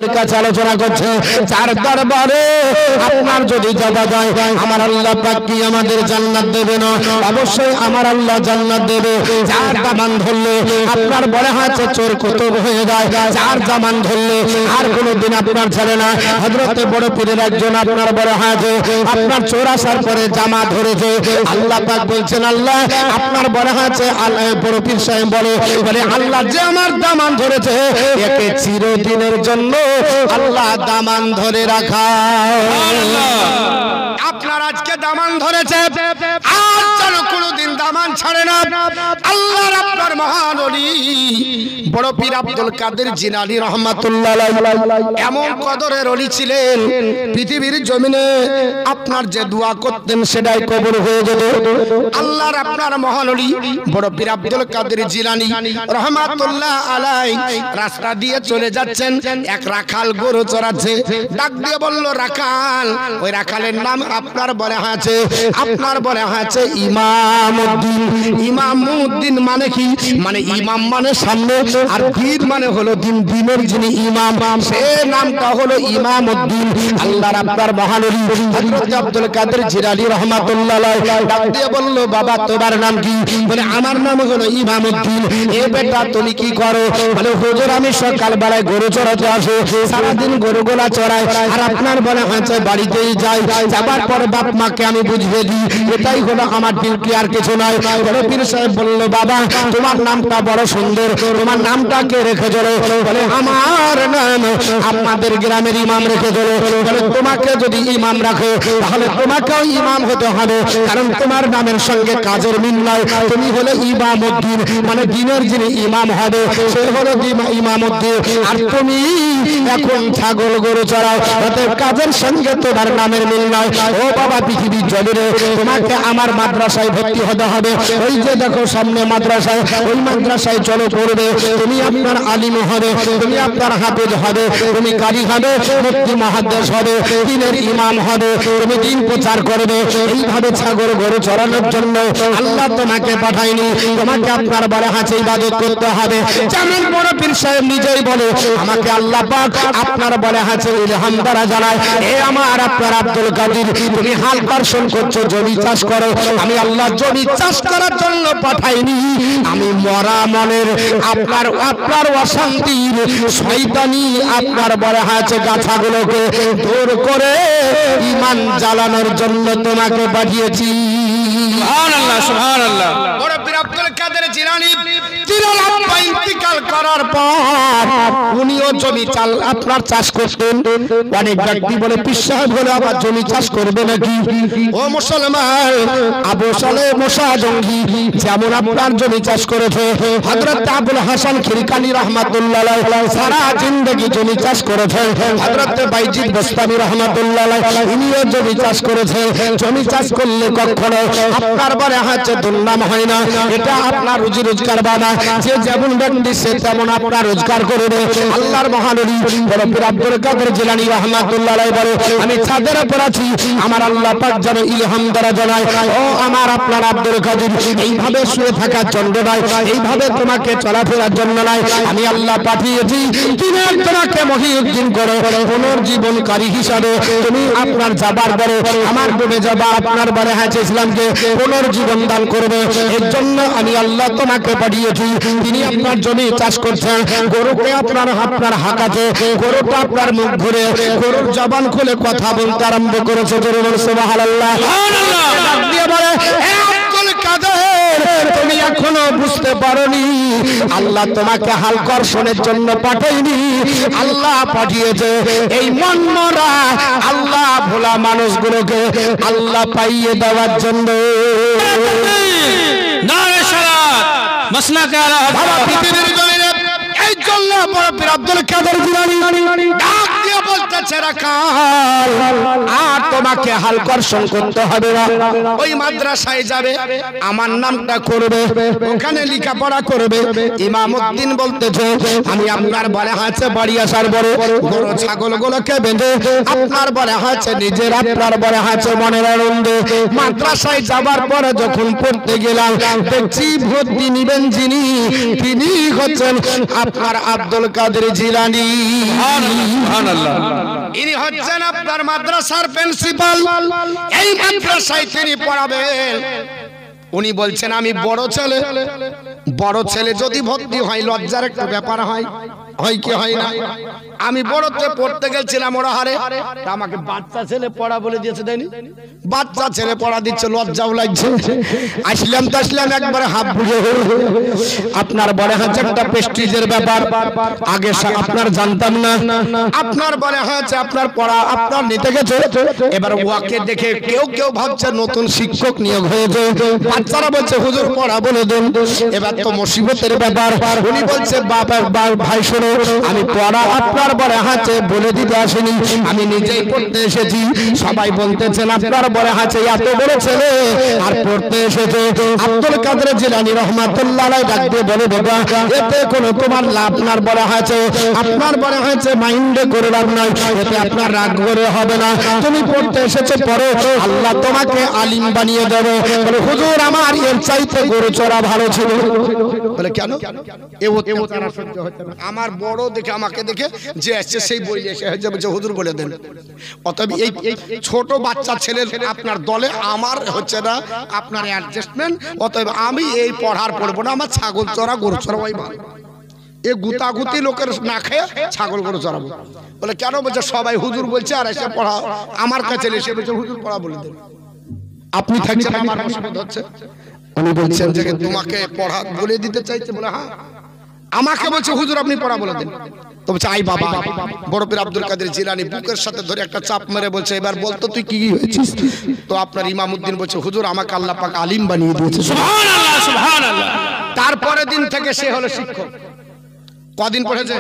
আপনাদের কাছে আলোচনা করছে চার দরবারে আপনার যদি যাওয়া যায় আমার আল্লাহ পাক কি আমাদের জান্নাত দেবে না? অবশ্যই আমার আল্লাহ জান্নাত দেবে। যার দামান ধরলে আপনার বড় হাতে চোর কুতুব হয়ে যায়, যার দামান ধরলে আর কোনোদিন আপনার ছাড়ে না। হযরতে বড় পীরের একজন আপনার বড় হাতে আপনার চোর আসার পরে জামা ধরেছে, আল্লাহ পাক বলছেন আল্লাহ আপনার বড় হাতে বড় পীর সাহেব বলে আল্লাহ যে আমার দামান ধরেছে একে চিরদিনের জন্য আল্লাহ দামান ধরে রাখা। আপনার আজকে দামান ধরেছে আর যেন কোনোদিন দামান ছাড়ে না। আল্লাহর আপনার মহান ওলি বড় পীর আব্দুল কাদের জিলানী রাহমাতুল্লাহ আলাইহি এমন কদরের ওলি ছিলেন, পৃথিবীর জমিনে আপনার যে দোয়া করতেন সেটাই কবুল হয়ে যেত। আল্লাহর আপনার মহান ওলি বড় পীর আব্দুল কাদের জিলানী রাহমাতুল্লাহ আলাইহি রাস্তা দিয়ে চলে যাচ্ছেন, এক রাখাল গরু চড়াচ্ছে, ডাক দিয়ে বলল রাখাল। ওই রাখালের নাম আপনার বলে আছে, আপনার বলে আছে ইমামউদ্দিন। ইমামউদ্দিন মানে কি? মানে ইমাম মানে সামনে, আর দিন মানে হলো দিন, দিনের যিনি ইমাম সে নামটা হলো ইমামউদ্দিন। আল্লাহর আপনার মহান ওলি হযরত আব্দুল কাদের জিলানী রাহমাতুল্লাহ আলাইহি ডাক দিয়ে বলল বাবা তোমার নাম কি? বলে আমার নাম হলো ইমামউদ্দিন। এ বেটা তুমি কি করো? বলে হুজুর আমি সকাল বেলায় গরু চড়াতে আসি, সারা দিন গরুগুলা চড়াই, আর আপনার বলে হচ্ছে বাড়িতেই যাই, যাবার পর বাপ মাকে আমি বুঝিয়ে দিই, এটাই হলো আমার ডিউটি, আর কিছু নয়। বড় পীর সাহেব বলল বাবা তোমার নামটা বড় সুন্দর, তোমার নামটা কে রেখেছো? বলে আমার নাম আমাদের গ্রামের ইমাম রেখেছো। বলে তোমাকে যদি ইমাম রাখো তাহলে তোমাকেও ইমাম হতে হবে, কারণ তোমার নামের সঙ্গে কাজের মিল নাই। তুমি হলে ইমামউদ্দিন, মানে দিনের যিনি ইমাম হবে সে হলো ইমামউদ্দিন, আর তুমি এখন ছাগল গরু চড়াও, অতএব কাজের সঙ্গে তোমার নামের মিল নাই। ও বাবা পৃথিবীর জমিনে তোমাকে আমার মাদ্রাসায় ভর্তি হতে হবে। ওই যে দেখো সামনে মাদ্রাসায়, ওই মাদ্রাসায় চলো পড়বে, তুমি আপনার আলিম হবে, তুমি আপনার হাফেজ হবে, তুমি কারি হবে, মুফতি মুহাদ্দিস হবে, দিনের ইমাম হবে, তুমি দিন প্রচার করবে। এইভাবে ছাগল গরু চড়ানোর জন্য আল্লাহ তোমাকে পাঠায়নি, তোমাকে আপনার বড় হাতে ইবাদত করতে হবে। যেমন বড় পীর সাহেব নিজেই বলে আমাকে আল্লাহ পাক আপনার বড় হাতে ইলহাম দ্বারা জানায়, এ আমার আপনার আব্দুল কাদের তুমি হাল কর্ষণ করছো, জমি চাষ করো। আমি আল্লাহ জমি চাষ করার জন্য পাঠাইনি, আমি মরা মনের আপনার আপনার অশান্তির শয়তানি আপনার বড় হাতে গাছাগুলোকে দূর করে ঈমান জ্বালানোর জন্য তোমাকে পাঠিয়েছি। সুবহানাল্লাহ সুবহানাল্লাহ। বড় পীর আব্দুল কাদের জিলানী ইন্তিকাল করার পর উনিও জমি চাল আপনার চাষ করতেন। অনেক ব্যক্তি বলে পীর সাহেব হলে আবার জমি চাষ করবে নাকি? ও মুসলমান, আবু সালেহ মুসা জঙ্গি যেমন আপনার জমি চাষ করেছে, হযরত আবুল হাসান খিরকানি রাহমাতুল্লাহ আলাইহি সারা জিন্দেগি জমি চাষ করেছে, হযরত বাইজিদ বস্তামি রাহমাতুল্লাহ আলাইহি ইনিও জমি চাষ করেছে। জমি চাষ করলে কখনো আপনার বলে হচ্ছে দুর্নাম হয় না, এটা আপনার রুজি রোজগার বানা, যে যেমন ব্যক্তি সে তেমন আপনার রোজগার করবে। আল্লাহর মহান ওলি বড় পীর আব্দুল কাদের জিলানী রাহমাতুল্লাহ আলাইহি বলে আমি ছাদের উপর আছি, আমার আল্লাহ পাক যেন ইলহাম দ্বারা জানায়, ও আমার আপনার আব্দুল কাদের এইভাবে শুয়ে থাকার জন্য নয়, এইভাবে তোমাকে চলাফেরার জন্য নয়, আমি আল্লাহ পাঠিয়েছি তুমি তোমাকে মহিউদ্দিন করো, পুনর্জীবনকারী হিসাবে তুমি আপনার যাবার পরে আমার ডুবে যাবা আপনার বলে হ্যাঁ ইসলামকে পুনর্জীবন দান করবে। এর জন্য আমি আল্লাহ তোমাকে পাঠিয়েছি। তিনি আপনার জমি চাষ করছেন, গরুকে আপনার হাঁকাতে, গরুটা আপনার মুখ ধরে গরুর জবান খুলে কথা বলতে আরম্ভ করেছে। সুবহানাল্লাহ তুমি এখনো বুঝতে পারোনি, আল্লাহ তোমাকে হাল কর্ষণের জন্য পাঠায়নি, আল্লাহ পাঠিয়েছে এই মনমরা আল্লাহ ভোলা মানুষগুলোকে আল্লাহ পাইয়ে দেওয়ার জন্য। নারে সালাত মাসলাকে আলা পৃথিবীর জমিনে এই জন্য বড় পীর আব্দুল কাদের জিলানী ডাক দিয়ে বলতেছে ছেড়া কাল আর তোমাকে হাল কর্ষণ করতে হবে না। ওই মাদ্রাসায় যাবে, আমার নামটা করবে, ওখানে লেখাপড়া করবে। ইমামউদ্দিন বলতেছে আমি আপনার বলে হাতে বাড়ি আসার পরে গরু ছাগলগুলোকে বেঁধে আপনার বলে হাতে নিজের আপনার বলে হাতে মনের আনন্দে মাদ্রাসায় যাবার পরে যখন পড়তে গেলাম দেখছি ভর্তি নিবেন যিনি, তিনি হচ্ছেন আপনার আব্দুল কাদের জিলানী। সুবহানাল্লাহ। ইনি হচ্ছেন আপনার মাদ্রাসার প্রিন্সিপাল। এই মাদ্রাসায় তিনি পড়াবেন। উনি বলছেন আমি বড় ছেলে যদি ভর্তি হয় লজ্জার একটা ব্যাপার হয় কি হয় না? আমি বড়তে পড়তে গেছিলাম ওরা হারে, আমাকে বাচ্চা ছেলে পড়া বলে দিয়েছে, দেয়নি? বাচ্চা ছেলে পড়া দিচ্ছে, লজ্জাও লাগছে। আসলাম একবারে হাত বুঝে আপনার বলে হচ্ছে একটা প্রেস্টিজের ব্যাপার, আগে আপনার জানতাম না। আপনার বলে হচ্ছে আপনার পড়া আপনার নিতে গেছে, এবার ওয়াকে দেখে কেউ ভাবছে নতুন শিক্ষক নিয়োগ হয়েছে, বাচ্চারা বলছে হুজুর পড়া বলে দেন। এবার তো মুসিবতের ব্যাপার। উনি বলছে ভাই শোনো, আমি পড়া আপনার বলে হাতে বলে দিতে আসিনি, আমি নিজেই পড়তে এসেছি। সবাই বলতেছেন আপনার বলে হাতে এত বড় ছেলে আর পড়তে এসেছে। আব্দুল কাদের জিলানী রহমাতুল্লাহ আলাইহি ডাক দিয়ে বলে বাবা এতে কোনো তোমার লাভ আপনার বলে হাতে, আপনার বলে হাতে মাইন্ডে করে লাভ নাই, এতে আপনার রাগ করে হবে না। তুমি পড়তে এসেছো পড়ো, আল্লাহ তোমাকে আলিম বানিয়ে দেবে। বলে হুজুর আমার এর চাইতে গরু চড়া ভালো ছিল। বলে কেন? আমার বড় দেখে আমাকে দেখে যে আসছে সেই বই এসে হচ্ছে হুজুর বলে দেন। অতএব এই ছোট বাচ্চা ছেলের আপনার দলে আমার হচ্ছে না আপনার অ্যাডজাস্টমেন্ট, অতএব আমি এই পড়ার পড়বো না, আমার ছাগল চড়া গরু চড়া ওই ভালো। এ গুতাগুতি লোকের না খেয়ে ছাগল গরু চড়াবো। বলে কেন? বলছে সবাই হুজুর বলছে আর এসে পড়া আমার কাছে এসে বলছে হুজুর পড়া বলে দেন। আপনি থাকছেন আমার মুসিবত হচ্ছে। উনি বলছেন যে তোমাকে পড়া বলে দিতে চাইছে। বলে হ্যাঁ, আমাকে বলছে হুজুর আপনি পড়া বলে দেন। তো বলছে আই বাবা, বড় পীর আব্দুল কাদের জিলানী বুকের সাথে ধরে একটা চাপ মেরে বলছে এবার বলতো তুই কি হয়েছিস? তো আপনার ইমামউদ্দিন বলছে হুজুর আমাকে আল্লাহ পাক আলিম বানিয়ে দিয়েছে। সুবহানাল্লাহ সুবহানাল্লাহ। তারপরে দিন থেকে সে হলো শিক্ষক। কদিন পড়েছে?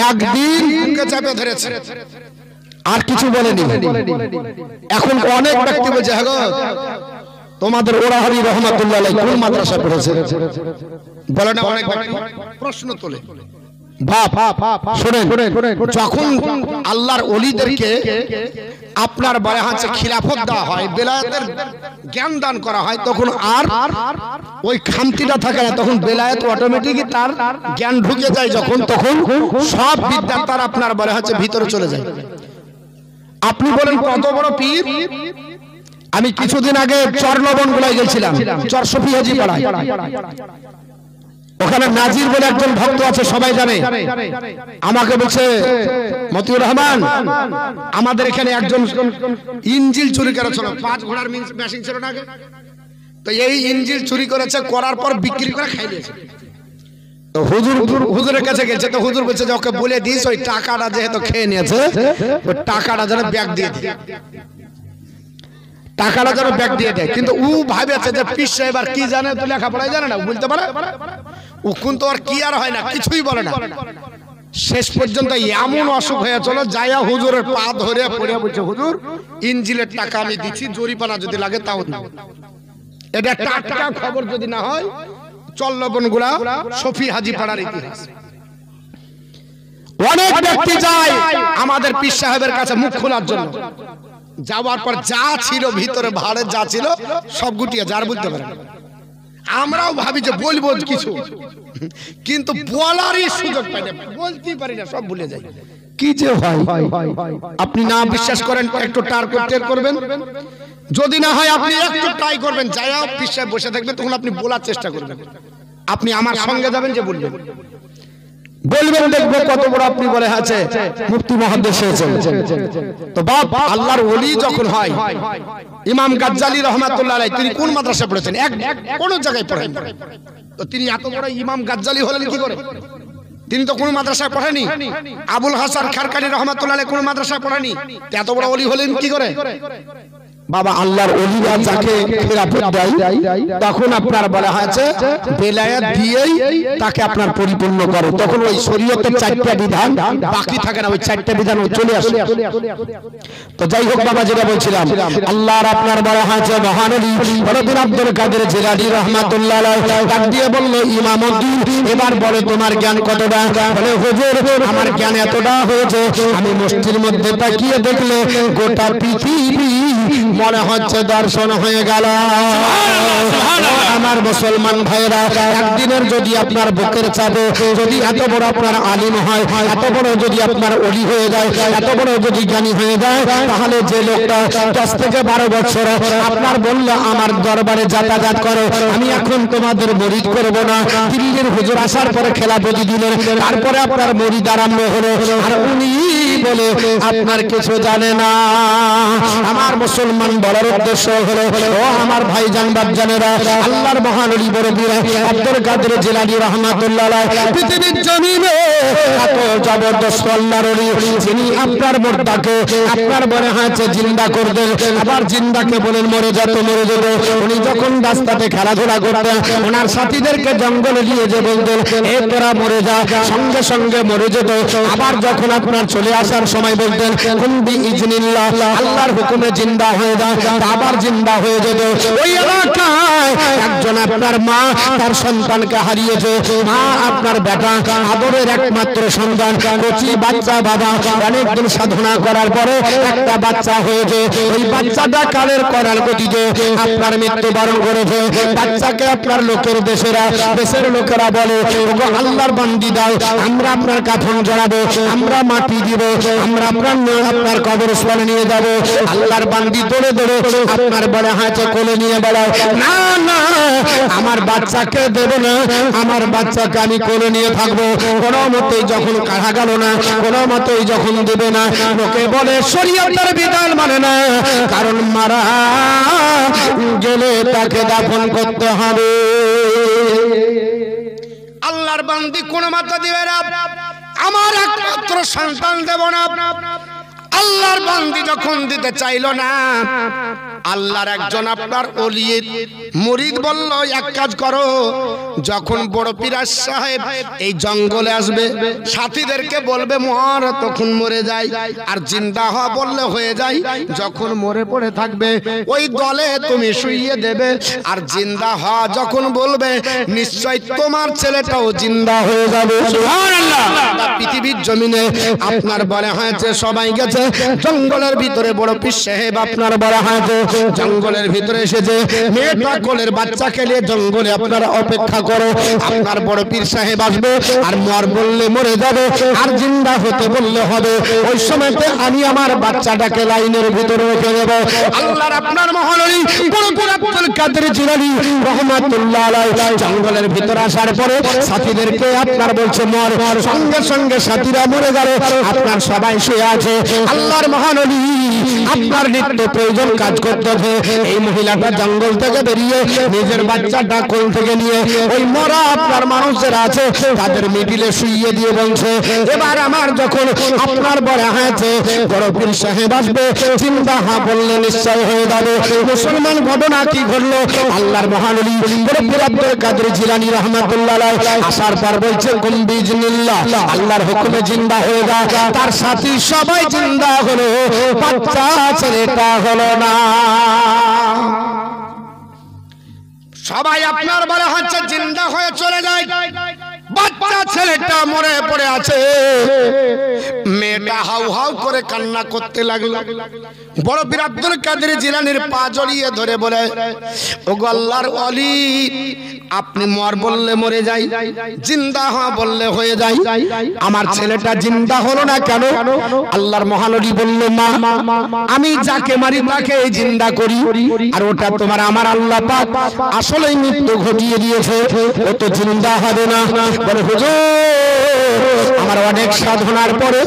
একদিন বুকে চাপে ধরেছে, আর কিছু বলেনি। এখন অনেক ব্যক্তি বলছে হ্যাঁ গো তোমাদের ওরাহারি রহমাতুল্লাহ আলাইহি কোন মাদ্রাসা পড়েছে? বলে না অনেক প্রশ্ন তোলে। যখন আল্লাহর ওলিদেরকে আপনার বলে হচ্ছে খিলাফত দেওয়া হয়, বেলায়েতের জ্ঞান দান করা হয়, তখন আর ওই খামতিটা থাকে না, তখন বেলায়েত অটোমেটিকই তার জ্ঞান ঢুকে যায়। যখন তখন সব বিদ্যা তার আপনার বলে হচ্ছে ভিতরে চলে যায়। আপনি বলেন কত বড় পীর? আমি কিছুদিন আগে চরলবণ গুলাই গেছিলাম, চর শফি হাজি পাড়ায়। ওখানে নাজির বলে একজন ভক্ত আছে, সবাই জানে। আমাকে বলছে মতিউর রহমান আমাদের এখানে একজন ইঞ্জিল চুরি করেছিল, 5 ঘোড়ার মেশিন ছিল না, তো এই ইঞ্জিল চুরি করেছে, করার পর বিক্রি করে খাই দিয়েছে। তো হুজুরের কাছে গেছে, তো হুজুর বলছে যে ওকে বলে দিস ওই টাকাটা যেহেতু খেয়ে নিয়েছে ওই টাকাটা যেন ব্যাগ দিয়ে দেয়, টাকাটা যেন ব্যাগ দিয়ে দেয়। কিন্তু ও ভাবেছে যে পীর সাহেব আর কি জানে, তো লেখাপড়াই জানে না, বলতে পারে ও কিন্তু আর কি আর হয় না, কিছুই বলে না। শেষ পর্যন্ত এমন অসুখ হয়ে চলো যাইয়া হুজুরের পা ধরে পড়ে বলছে হুজুর ইঞ্জিলের টাকা আমি দিচ্ছি, জরিমানা যদি লাগে তাও না। এটা টাটকা খবর যদি না হয় চল্লবন গুলা শফি হাজি পাড়ার ইতিহাস। অনেক ব্যক্তি যায় আমাদের পীর সাহেবের কাছে মুখ খোলার জন্য, যাওয়ার পর যা ছিল ভিতরে ভাড়ে যা ছিল সব গুটিয়ে যার বলতে পারে। আমরাও ভাবি যে বলবো কিছু, কিন্তু বলারই সুযোগ পাই না, বলতেই পারি না, সব ভুলে যাই। কি যে হয় আপনি না বিশ্বাস করেন একটু টার করবেন, যদি না হয় আপনি একটু ট্রাই করবেন, যাই পীর সাহেব বসে থাকবে তখন আপনি বলার চেষ্টা করবেন। আপনি আমার সঙ্গে যাবেন, যে বলবেন দেখবো কত বড় আপনি বলে আছে মুফতি মুহাদ্দিস হয়েছেন। তো বাপ আল্লাহর ওলি যখন হয়, ইমাম গাজ্জালী রাহমাতুল্লাহ আলাইহি তিনি কোন মাদ্রাসা পড়েছেন? কোন জায়গায় পড়েন। তো তিনি এত বড় ইমাম গাজ্জালী হলেন কি করে? তিনি তো কোন মাদ্রাসায় পড়েনি। আবুল হাসান খারকানি রাহমাতুল্লাহ আলাইহি কোন মাদ্রাসায় পড়েনি, এত বড় ওলি হলেন কি করে? বাবা আল্লাহর ওলিরা যাকে খেলাফত দেয় তখন আপনার বলা হয়েছে বেলায়েত দিয়েই তাকে আপনার পরিপূর্ণ করে, তখন ওই শরীয়তের 4টা বিধান বাকি থাকে না, ওই 4টা বিধান চলে আসে। তো যাই হোক বাবা, যেটা বলছিলাম আল্লাহর আপনার বলা হয়েছে মহান ওলি হযরত আব্দুল কাদের জিলানী রাহমাতুল্লাহ আলাইহি ডাক দিয়ে বলল, ইমামউদ্দিন এবার বলে তোমার জ্ঞান কতটা? বলে হুজুর আমার জ্ঞান এতটা হয়েছে, আমি মসজিদের মধ্যে তাকিয়ে দেখলে গোটা পৃথিবী মনে হচ্ছে দর্শন হয়ে গেল। আমার মুসলমান ভাইরা, একদিনের যদি আপনার বুকের চাপে যদি এত বড় আপনার আলিম হয়, এত বড় যদি আপনার ওলি হয়ে যায়, এত বড় যদি জ্ঞানী হয়ে যায়, তাহলে যে লোকটা 10 থেকে 12 বছর আপনার বললো আমার দরবারে যাতায়াত করো, আমি এখন তোমাদের মুরিদ করব না, দিল্লির হুজুর আসার পরে খেলাফতি দিলেন, তারপরে আপনার মুরিদ আরম্ভ হলো, আর উনি বলে আপনার কিছু জানে না। আমার মুসলমান বলার উদ্দেশ্য হলো, ও আমার ভাইজান বাপজানেরা, আল্লাহর মহান ওলি বড় পীর আব্দুল কাদের জিলানী রাহমাতুল্লাহ আলাইহি পৃথিবীর জমিনে এত জবরদস্ত আল্লাহর ওলি, যিনি আপনার মুর্দাকে আপনার মনে হয়েছে জিন্দা করবেন, আবার জিন্দাকে বলেন মরে যেত মরে যেত। উনি যখন রাস্তাতে খেলাধুলা করতেন, ওনার সাথীদেরকে জঙ্গলে নিয়ে যে বলতেন এ তোরা মরে যা, সঙ্গে সঙ্গে মরে যেত। আবার যখন আপনার চলে আসার সময় বলতেন কুম্বি ইজনিল্লাহ, আল্লাহর হুকুমে জিন্দা হয়ে যায়, আবার জিন্দা হয়ে যেত। ওই এলাকায় একজন আপনার মা তার সন্তানকে হারিয়েছে, মা আপনার বেটা আদরের একমাত্র সন্তান, কচি বাচ্চা, বাবা অনেকদিন সাধনা করার পরে একটা বাচ্চা হয়েছে, ওই বাচ্চাটা কালের করার গতিতে আপনার মৃত্যুবরণ করেছে। বাচ্চাকে আপনার লোকের দেশের লোকেরা বলে আল্লাহর বান্দি দাও, আমরা আপনার কাফন জড়াবো, আমরা মাটি দিব, আমরা আপনার কবরস্থানে নিয়ে যাব। আল্লাহর বান্দি দৌড়ে দৌড়ে আপনার বলে হয়তো কোলে নিয়ে বেড়ায়, না না আমার বাচ্চাকে দেব না, আমার বাচ্চাকে আমি কোলে নিয়ে থাকবো। কোনো মতেই যখন কাঢ়া গেল না, কোনো মতেই যখন দেবে না, লোকে বলে শরীয়তের বিধান মানে না, কারণ মারা গেলে তাকে দাফন করতে হবে। আল্লাহর বান্দি কোনো মাত্রা দিবে না, আমার একমাত্র সন্তান দেব না। আল্লাহর বান্দি যখন দিতে চাইলো না, আল্লাহর একজন আপনার ওলি মুরিদ বলল এক কাজ করো, যখন বড় পীর সাহেব এই জঙ্গলে আসবে সাথীদেরকে বলবে মর, তখন মরে যায়, আর জিন্দা হওয়া বললে হয়ে যায়। যখন মরে পড়ে থাকবে ওই দলে তুমি শুইয়ে দেবে, আর জিন্দা হওয়া যখন বলবে নিশ্চয় তোমার ছেলেটাও জিন্দা হয়ে যাবে। সুবহানাল্লাহ। পৃথিবীর জমিনে আপনার বলা হয়েছে সবাই গেছে জঙ্গলের ভিতরে, বড় পীর সাহেব আপনার বলা হয়েছে জঙ্গলের ভিতরে এসেছে, মেয়েটা কোলের বাচ্চাকে নিয়ে জঙ্গলে আপনারা অপেক্ষা করো, আপনার বড় পীর সাহেব আসবে, আর মর বললে মরে যাবে, আর জিন্দা হতে বললে হবে। ওই সময়তে আমি আমার বাচ্চাটাকে লাইনের ভিতরে রেখে দেব। আল্লাহর আপনার মহান ওলি বড় পীর আব্দুল কাদের জিলানী রাহমাতুল্লাহ আলাইহি জঙ্গলের ভিতরে আসার পরে সাথীদেরকে আপনার বলছে মর, সঙ্গে সঙ্গে সাথীরা মরে গেল, আপনার সবাই শুয়ে আছে। আল্লাহর মহান ওলি আপনার নিত্য প্রয়োজন কাজ করতে হবে। এই মহিলাটা জঙ্গল থেকে বেরিয়ে নিজের বাচ্চাটা কোল থেকে নিয়ে ওই মরা আপনার মানুষেরা আছে তাদের মিডিলে শুইয়ে দিয়ে বলছে এবার আমার যখন আপনার বলা হয়েছে বড় পীর সাহেব আসবে, চিন্তা বললে নিশ্চয় হয়ে যাবে। মুসলমান ঘটনা কি ঘটলো? আল্লাহর মহান ওলি বড় পীর আব্দুল কাদের জিলানী রাহমাতুল্লাহ আলাইহি আসার পর বলছে কুম বিইজনিল্লাহ, আল্লাহর হুকুমে জিন্দা হয়ে যা। তার সাথী সবাই জিন্দা হলো, বাচ্চা ছেলেটা হলো না। সবাই আপনার বলা হচ্ছে জিন্দা হয়ে চলে যায়, বাচ্চা ছেলেটা মরে পড়ে আছে। মেয়েটা হাউ হাউ করে কান্না করতে লাগলো। বড় পীর আব্দুল কাদের জিলানীর পা জড়িয়ে ধরে বলে ওগো আল্লাহর ওলি, আপনি মর বললে মরে যাই, জিন্দা হওয়া বললে হয়ে যায়, আমার ছেলেটা জিন্দা হলো না কেন? আল্লাহর মহান ওলি বলল মা, আমি যাকে মারি তাকে জিন্দা করি, আর ওটা তোমার আমার আল্লাহ পাক আসলেই মৃত্যু ঘটিয়ে দিয়েছে, ও তো জিন্দা হবে না। বলে হুজুর আমার অনেক সাধনার পরে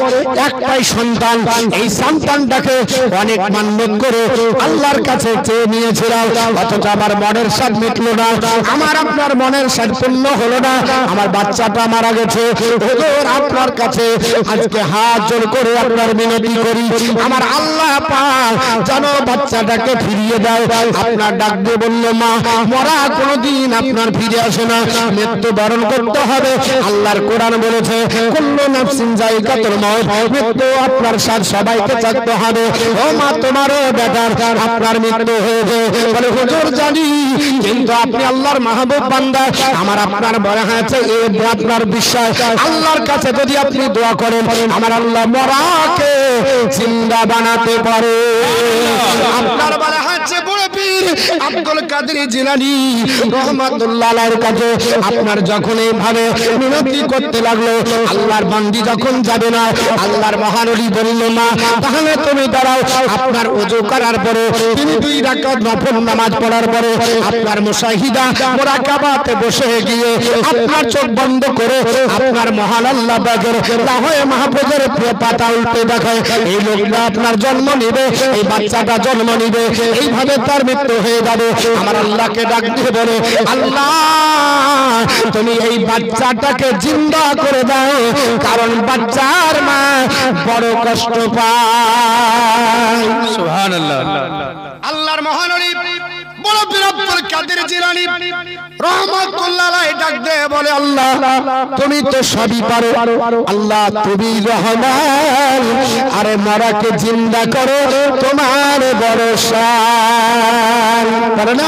একটাই সন্তান, এই সন্তানটাকে অনেক মান্যত করে আল্লাহর কাছে চেয়ে নিয়েছিলাম, অথচ আমার মনের স্বাদ মিটলো না, আমার আপনার মনের স্বাদ পূর্ণ হলো না, আমার বাচ্চাটা মারা গেছে। হুজুর আপনার কাছে আজকে হাত জোড় করে আপনার মিনতি করি, আমার আল্লাহ পাক যেন বাচ্চাটাকে ফিরিয়ে দেয়। আপনার ডাক দিয়ে বলল, মা মরা কোনোদিন আপনার ফিরে আসে না, মৃত্যু বরণ করতে হবে। আল্লাহর কোরআন বলেছে কুল্লু নাফসিন যায়কাতুল মাউত, মৃত্যু আপনার সাথে সবাইকে চাইতে হবে। ও মা তোমারও বেটার আপনার মৃত্যু হয়েছে। বলে হুজুর জানি, কিন্তু আপনি আল্লাহর মাহবুব বান্দা, আমার আপনার বলা হয়েছে এই আপনার বিশ্বাস, আল্লাহর কাছে যদি আপনি দোয়া করেন আমার আল্লাহ মরাকে জিন্দা বানাতে পারে। আপনার বলা হয়েছে বড় পীর আব্দুল কাদের জিলানী রহমাতুল্লাহ আলাইহির কাছে আপনার যখন এইভাবে মিনতি করতে লাগলো, আল্লাহর বান্দি যখন যাবে না, আল্লাহর মহানবী বলল, মা তাহলে তুমি দাঁড়াও। আপনার ওযু করার পরে তিনি 2 রাকাত নফল নামাজ পড়ার পরে আপনার মুশাহিদা মুরাকাবাতে বসে গিয়ে আপনার চোখ বন্ধ করে আপনার মহান আল্লাহ পাকের লাহে মাহফুজের পাতা উল্টে দেখায় এই লোকটা আপনার জন্ম নিবে, এই বাচ্চাটা জন্ম নিবে, এইভাবে তার মৃত্যু হয়ে যাবে। আমার আল্লাহকে ডাক দিয়ে বলে, আল্লাহ তুমি এই বাচ্চাটাকে জিন্দা করে দাও, কারণ বাচ্চার মা বড় কষ্ট পায়। সুবহানাল্লাহ। আল্লাহর মহানবী বড় পীর আব্দুল কাদের জিলানী রহমাতুল্লাহ আলাইহি ডাক দিয়ে বলে, আল্লাহ তুমি তো সবই পারো, আল্লাহ তুমি রহমান, আরে মরাকে জিন্দা করো তোমার বড় শান। পারে না?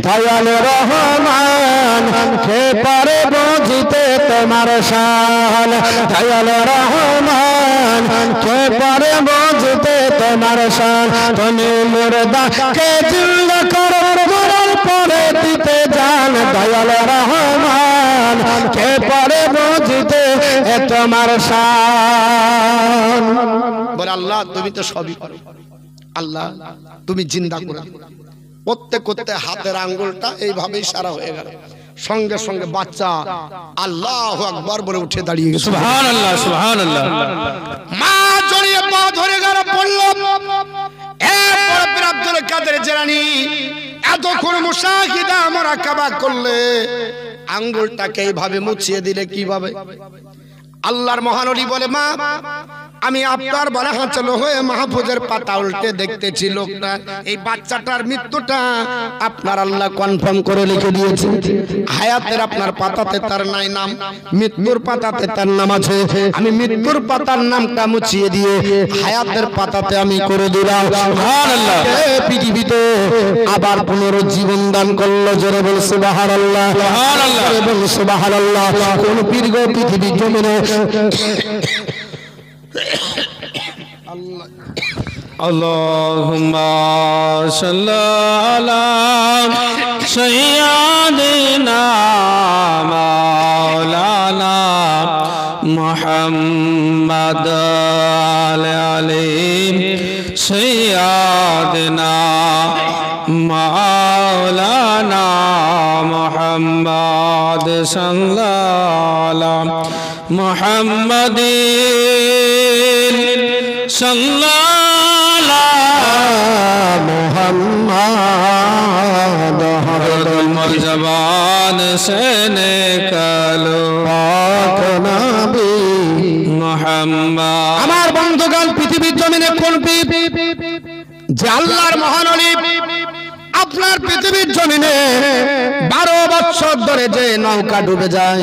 দয়াল রহমান কে পারে বুঝিতে তোমার শান, দয়াল রহমান কে পারে বুঝিতে তোমার শান, তুমি মুর্দাকে জিন্দা করো মরার পরে দিতে জান, দয়াল রহমান কে পারে বুঝিতে তোমার শান। বলে আল্লাহ তুমি তো সবই পারো, আল্লাহ তুমি জিন্দা করে দাও। করতে করতে হাতের আঙ্গুলটা এইভাবে ইশারা হয়ে গেল, সঙ্গে সঙ্গে বাচ্চা আল্লাহু আকবার বলে উঠে দাঁড়িয়ে গেল। সুবহানাল্লাহ সুবহানাল্লাহ। মা জড়িয়ে পা ধরে গেল, বলল, এরপর পীর আব্দুল কাদের জিলানী এতক্ষণ মুশাহিদা মুরাকাবা করলে আঙ্গুলটাকে এইভাবে মুছিয়ে দিলে কিভাবে? আল্লাহর মহানবী বলে, মা আমি আপনার বলা হাঁচলো হয়ে মাহফুজের পাতা উল্টে দেখতেছি, লোকটা এই বাচ্চাটার মৃত্যুটা আপনার আল্লাহ কনফার্ম করে লিখে দিয়েছে। হায়াতের আপনার পাতাতে তার নাই নাম, মৃত্যুর পাতাতে তার নাম আছে। আমি মৃত্যুর পাতার নামটা মুছিয়ে দিয়ে হায়াতের পাতাতে আমি করে দিলাম। সুবহানাল্লাহ। পৃথিবীতে আবার পুনরুজ্জীবন দান করলো, জোরে বল সুবহানাল্লাহ। সুবহানাল্লাহ বল সুবহানাল্লাহ। কোন পীর গো পৃথিবীর জমিনে আল্লাহুম্মা সাল্লি আলা সাইয়্যিদিনা মাওলানা মুহাম্মদ আলি সাইয়্যিদিনা মাওলানা মুহাম্মদ সাল্লাল্লাহু মুহাম্মাদিন সাল্লাল্লাহু মুহাম্মদ হরদম জবান से निकलो पाक नबी মুহাম্মদ। আমার বন্ধুগণ, পৃথিবীর জমিনে কোন পীর যে আল্লাহর মহানবী আপনার পৃথিবীর জমিনে 12 বছর ধরে যে নৌকা ডুবে যায়,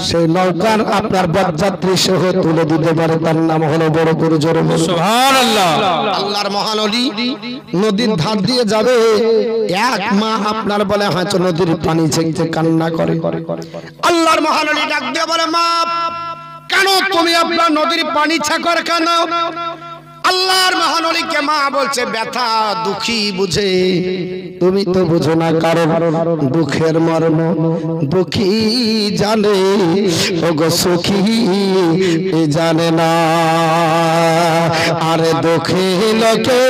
সেই নৌকার আপনার বরযাত্রী সহ তুলে দিতে পারে, তার নাম হলো বড় পীর। জোরে সুবহানাল্লাহ। আল্লাহর মহানবী নদীর ধার দিয়ে যাবে, এক মা আপনার বলে হাঁচো নদীর পানি ছেঁকতে কান্না করে। আল্লাহর মহানবী ডাক দিয়ে বলে, মা কেন তুমি আপনার নদীর পানি ছাকর কেন? আল্লাহর মহানবীকে মা বলছে, ব্যথা দুঃখী বুঝে, তুমি তো বুঝো না, কারণ দুঃখের মর্ম দুঃখী জানে, ওগো সুখী জানে না। আরে দুঃখী লোকে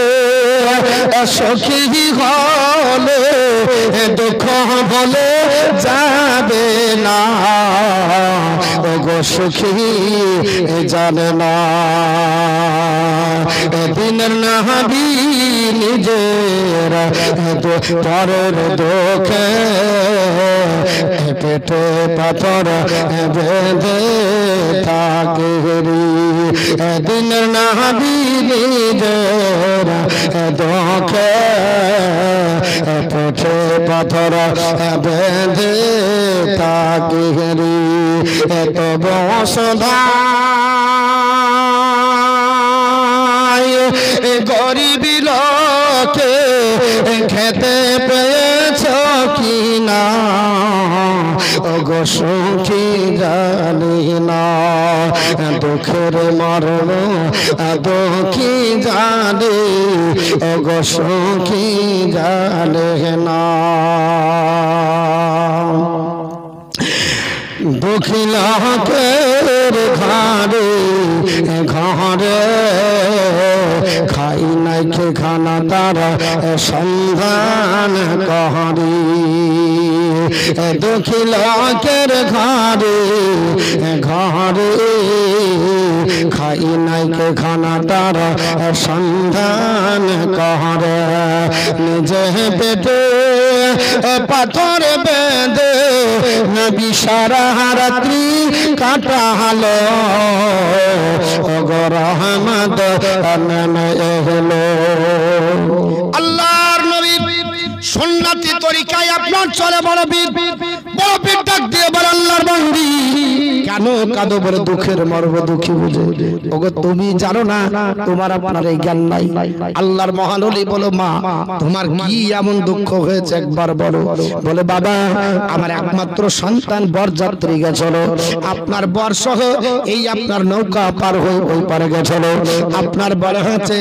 সুখী হলে দুঃখ বলে যাবে না, ওগো সুখী জানে না। দিনের নাহাবি নিজের পরের দুঃখে পেটে পাথর বেঁধে থাকে। দিনের নাহাবি নিজের দুঃখে পেটে পাথর বেঁধে থাকে। এত বসধা গরিবি লোকে খেতে পেয়েছ কি না, ওগো সুখী জানি না। দুঃখের মরণ দুঃখী জানে, ওগো সুখী জানে না। দুঃখী লোকের ঘরে ঘরে খাই নাই খে খানা তারা সন্ধান করি। দুঃখী লোকের ঘরে ঘরে খাই নাই খে খানা তারা সন্ধান করে। নিজে পেটে পাথর বেঁধে নবী সারা রাত্রি কাটালো, ওগো রহমত নেমে এলো। আল্লাহর নবী সুন্নতি তরিকায় আপনার চলে বড় বীর ডাক দিয়ে বলে আল্লাহর বান্দি কেন কাঁদো বলে দুঃখের মর্ম দুঃখী বুঝে। ওগো তুমি জানো না তোমার আপনার এই জ্ঞান নাই। আল্লাহর মহান ওলি বলো মা তোমার কি এমন দুঃখ হয়েছে একবার বলো। বলে বাবা আমার একমাত্র সন্তান বরযাত্রী গেছিল, আপনার বর সহ এই আপনার নৌকা পার হয়ে ওই পারে গেছিল। আপনার বলে হচ্ছে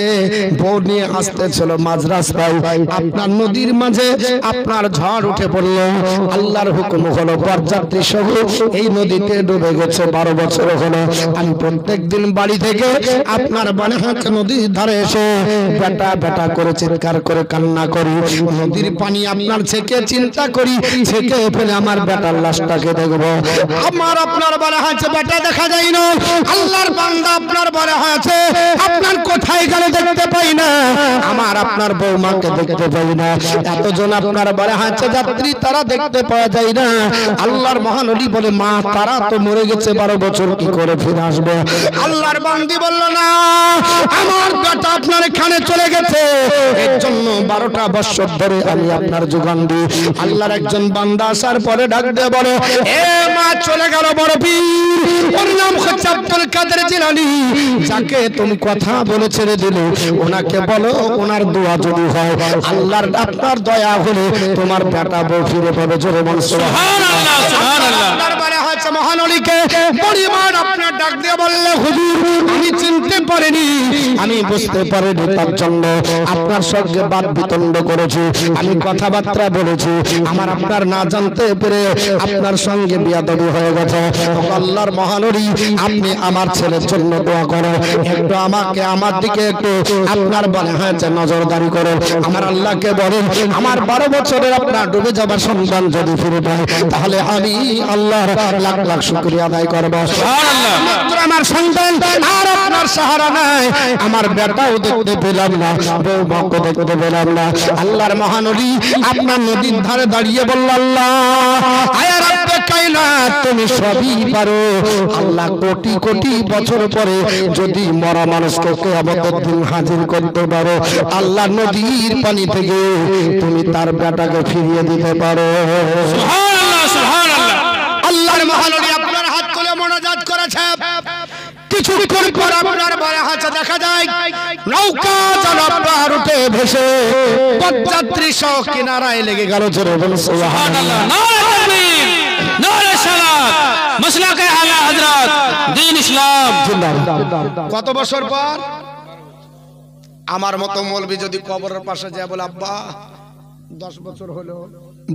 বউ নিয়ে আসতেছিল মাঝ রাস্তায়, আপনার নদীর মাঝে আপনার ঝড় উঠে পড়ল। আল্লাহর হুকুম হলো বরযাত্রী সহ এই নদীতে ডুবে গেছে। 12 বছর হলো আমি প্রত্যেক দিন বাড়ি থেকে আপনার বলে হচ্ছে নদীর ধারে এসে বেটা বেটা করে চিৎকার করে কান্না করি। নদীর পানি আপনার ছেকে চিন্তা করি, ছেকে ফেলে আমার বেটার লাশটাকে দেখবো। আমার আপনার বলা হয়েছে বেটা দেখা যায় না। আল্লাহর বান্দা আপনার বলা হয়েছে আপনার কোথায় গেলে দেখতে পাই না, আমার আপনার বৌমাকে দেখতে পাই না। এতজন আপনার বলা হয়েছে যাত্রী তারা দেখতে পাওয়া যায় না। আল্লাহর মহান ওলি বলে মা তারা তো মরে গেছে, 12 বছর কি করে ফিরে আসবে। আল্লাহর বান্দি বলল না আমার বেটা আপনার এখানে চলে গেছে, এর জন্য 12টা বছর ধরে আমি আপনার যোগান দিই। আল্লাহর একজন বান্দা আসার পরে ডাক দিয়ে বলে এ মা চলে গেল বড় পীর, ওর নাম হচ্ছে আব্দুল কাদের জিলানী, যাকে তুমি কথা বলে ছেড়ে দিলে ওনাকে বলো ওনার দোয়া যদি হয় আল্লাহর আপনার দয়া হলে তোমার বেটা বউ ফিরে পাবে। জোরে বল সুবহানাল্লাহ সুবহানাল্লাহ। দরবারে হচ্ছে মহান ওলিকে পরিবার আপনার ডাক দিয়ে বললে হুজুর আমি চিনতে পারিনি, আমি বুঝতে পারিনি, তার জন্য আপনার সঙ্গে বাদ বিতণ্ড করেছি, আমি কথাবার্তা বলেছি, আমার আপনার না জানতে পেরে আপনার সঙ্গে বিয়াদবি হয়ে গেছে। আল্লাহর মহান ওলি আপনি আমার ছেলের জন্য দোয়া করেন, একটু আমাকে আমার দিকে একটু আপনার বলে হয়েছে নজরদারি করে আমার আল্লাহকে বলেন আমার 12 বছরের আপনার ডুবে যাবার সন্তান যদি ফিরে পায় তাহলে আমি আল্লাহর লাখ লাখ শুকরিয়া আদায় করব। সুবহানাল্লাহ। আমার সন্তান আর আপনার সাহারা নাই, আমার বেটাও দেখতে পেলাম না, বউমাকে দেখতে পেলাম না। আল্লাহর মহান ওলি আপনার নদীর ধারে দাঁড়িয়ে বলল আল্লাহ আয়া রাব্বে কায়নাত তুমি সবই পারো। আল্লাহ কোটি কোটি বছর পরে যদি মরা মানুষকে কিয়ামতের দিন হাজির করতে পারো, আল্লাহ নদীর পানি থেকে তুমি তার বেটাকে ফিরিয়ে দিতে পারো। সুবহানাল্লাহ সুবহানাল্লাহ। আল্লাহর মহান ওলি আপনার হাত তুলে মোনাজাত করেছে। কিছুক্ষণ পর আপনার বড় হাতে দেখা যায় নৌকা জলপ্রবাহ উঠে ভেসে পথযাত্রী সহ কিনারায় লেগে গেল। জোরে বলুন সুবহানাল্লাহ। নারে তাকবীর, নারে সালাত, মাসলাকে আলা হযরত দ্বীন ইসলাম জিন্দাবাদ। কত বছর পর আমার মতো মৌলবি যদি কবরের পাশে যায় বলে আব্বা 10 বছর হলো,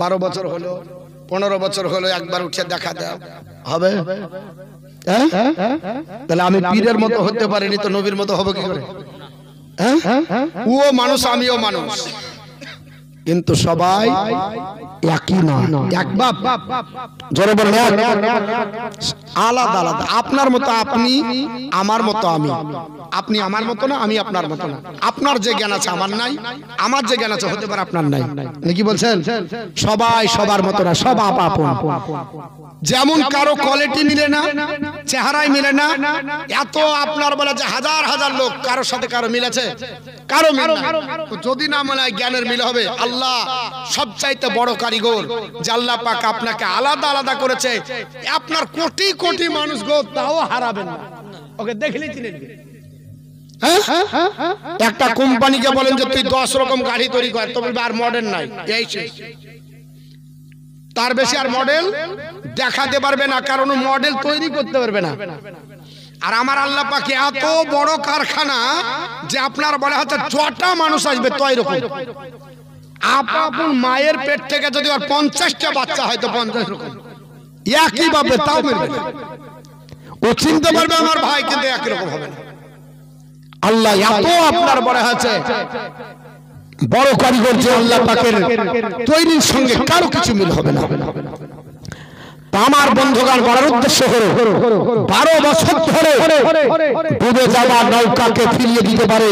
12 বছর হলো, 15 বছর হলো, একবার উঠে দেখা দাও হবে? তাহলে আমি পীরের মতো হতে পারিনি তো নবীর মতো হবে কি করে? ও মানুষ আমিও মানুষ, কিন্তু সবাই একই না, এক বাপ, জোরে বলেন আলাদা আলাদা। আপনার মতো আপনি, আমার মতো আমি, আপনি আমার মতো না, আমি আপনার মতো না। আপনার যে জ্ঞান আছে আমার নাই, আমার যে জ্ঞান আছে হতে পারে আপনার নাই, নাকি বলছেন? সবাই সবার মতো না, সব আপন। যেমন কারো কোয়ালিটি মিলে না, চেহারায় মিলে না, এত আপনার বলে যে হাজার হাজার লোক কারোর সাথে কারো মিলেছে, কারো মিল না। যদি না মনে হয় জ্ঞানের মিল হবে, আল্লাহ সবচাইতে বড় কারিগর যে আল্লাহ পাক আপনাকে আলাদা আলাদা করেছে। আপনার কোটি কোটি মানুষ গো, তাও হারাবেন না, ওকে দেখলেই চিনে নেবেন। একটা কোম্পানিকে বলেন যে তুই 10 রকম গাড়ি তৈরি কর, তো বলবে আর মডেল নাই, এই শেষ, তার বেশি আর মডেল দেখাতে পারবে না, কারণ মডেল তৈরি করতে পারবে না। আর আমার আল্লাহ পাকে এত বড় কারখানা যে আপনার বলা হচ্ছে যটা মানুষ আসবে তো এরকম। আপন মায়ের পেট থেকে যদি আর 50টা বাচ্চা হয় তো 50 রকম একই ভাবে, তাও মিলবে না। ও চিনতে পারবে আমার ভাই, কিন্তু একই রকম হবে না। আল্লাহ এত আপনার বলা হচ্ছে বড় কারিগর যে আল্লাহ পাকের তৈরির সঙ্গে কারো কিছু মিল হবে না। আমার বন্ধুগণ, বলার উদ্দেশ্য হলো 12 বছর ধরে ডুবে যাওয়া নৌকাকে ফিরিয়ে দিতে পারে,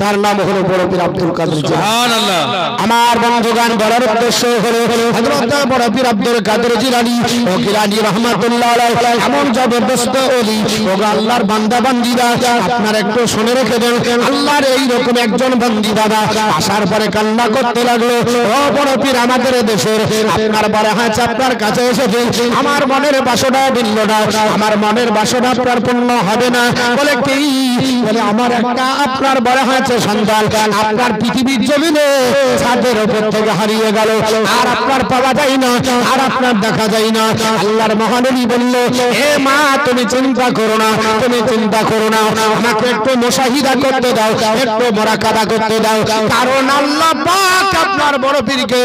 তার নাম হলো বড় পীর আব্দুল কাদের জিলানী। সুবহানাল্লাহ। আমার বন্ধুগণ, বলার উদ্দেশ্য হলো হযরত বড় পীর আব্দুল কাদের জিলানী ও গিলানী রাহমাতুল্লাহ আলাইহি এমন জবরদস্ত ওলি ও আল্লাহর বান্দা বান্দীরা, আপনারা একটু শুনে রেখে দেন। আল্লাহর এই রকম একজন বান্দী বাবা আসার পরে কান্না করতে লাগলো, ও বড় পীর আমাদের দেশের আপনার বড় হাত আপনার কাছে এসেছে, আমার মনের বাসনা দিল না, আমার মনের বাসনা আপনার পূর্ণ হবে না। বলে কি? বলে আমার একটা আপনার বড় হয়েছে সন্তান, আপনার পৃথিবীর জমিনে ছাদের উপর থেকে হারিয়ে গেল, আর আপনার পাওয়া যায় না, আর আপনার দেখা যায় না। আল্লাহর মহানবী বলল, হে মা তুমি চিন্তা করো না, তুমি চিন্তা করো না, আমাকে একটু মুশাহিদা করতে দাও, একটু মুরাকাবা করতে দাও, কারণ আল্লাহ পাক আপনার বড় পীরকে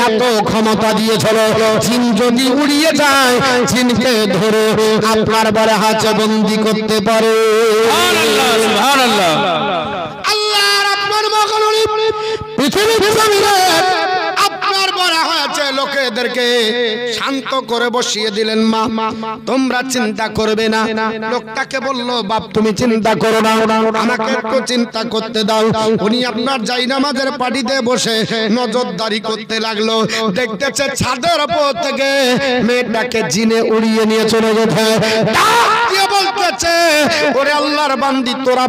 এত ক্ষমতা দিয়েছিল, জিন যদি উড়িয়ে যায় জিনকে ধরে আপনার বড় হাতে বন্দী করতে পারে। সুবহানাল্লাহ, সুবহানাল্লাহ। আল্লাহর আপনার মখলুক পৃথিবীর জমিনে আপনার বড় হয়েছে লোকেদেরকে শান্ত করে বসিয়ে দিলেন। মা তোমরা চিন্তা করবে না। লোকটাকে বললো, বাপ তুমি চিন্তা করো না, আমাকে একটু চিন্তা করতে দাও। উনি আপনার জায়নামাজের পাটিতে বসে নজরদারি করতে লাগলো, দেখতেছে ছাদের উপর থেকে মেয়েটাকে জিনে উড়িয়ে নিয়ে চলে গেছে। বলতেছে, ওরে আল্লাহর বান্দি, তোর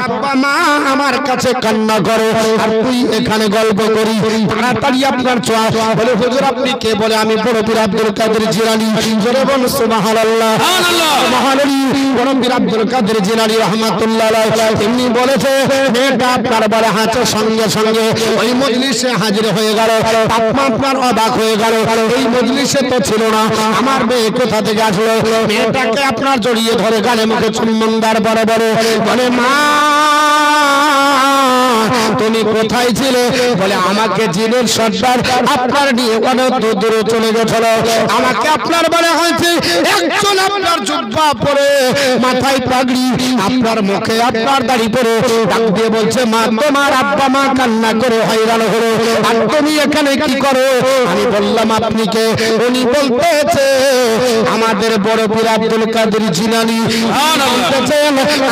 আব্বা মা আমার কাছে কান্না করে, আর তুই এখানে গল্প করি, তাড়াতাড়ি আপনার ছোঁয়া। বলে হুজুর আপনি কে? বলে আমি বড় পীর আব্দুল কাদের জিলানী। জোরে বল সুবহানাল্লাহ। মহানবী বড় পীর আব্দুল কাদের জিলানী রাহমাতুল্লাহ আলাইহি তিনি বলেছে, মেয়েটা আপনার বলে হাঁচের সঙ্গে সঙ্গে ওই মজলিসে হাজির হয়ে গেল। আপনার অবাক হয়ে গেল, এই মজলিসে তো ছিল না, আমার মেয়ে কোথা থেকে আসলো? মেয়েটাকে আপনার জড়িয়ে ধরে গালে মুখে চুম্বন দেওয়ার বড় বড় বলে, মা তুমি কোথায় ছিলে? বলে আমাকে জিনের সর্দার আপনার নিয়ে অনেক দূরে চলে গেছিল, আমাকে আপনার বলে হয়েছে একজন আপনার জুব্বা পরে মাথায় পাগড়ি, আপনার মুখে আপনার দাড়ি পরে ডাক দিয়ে বলছে, মা তোমার আব্বা মা কান্না করে হয়রান হলো, আর তুমি এখানে কি করো? আমি বললাম আপনি কে? উনি বলতেছে আমাদের বড় পীর আব্দুল কাদের জিলানী।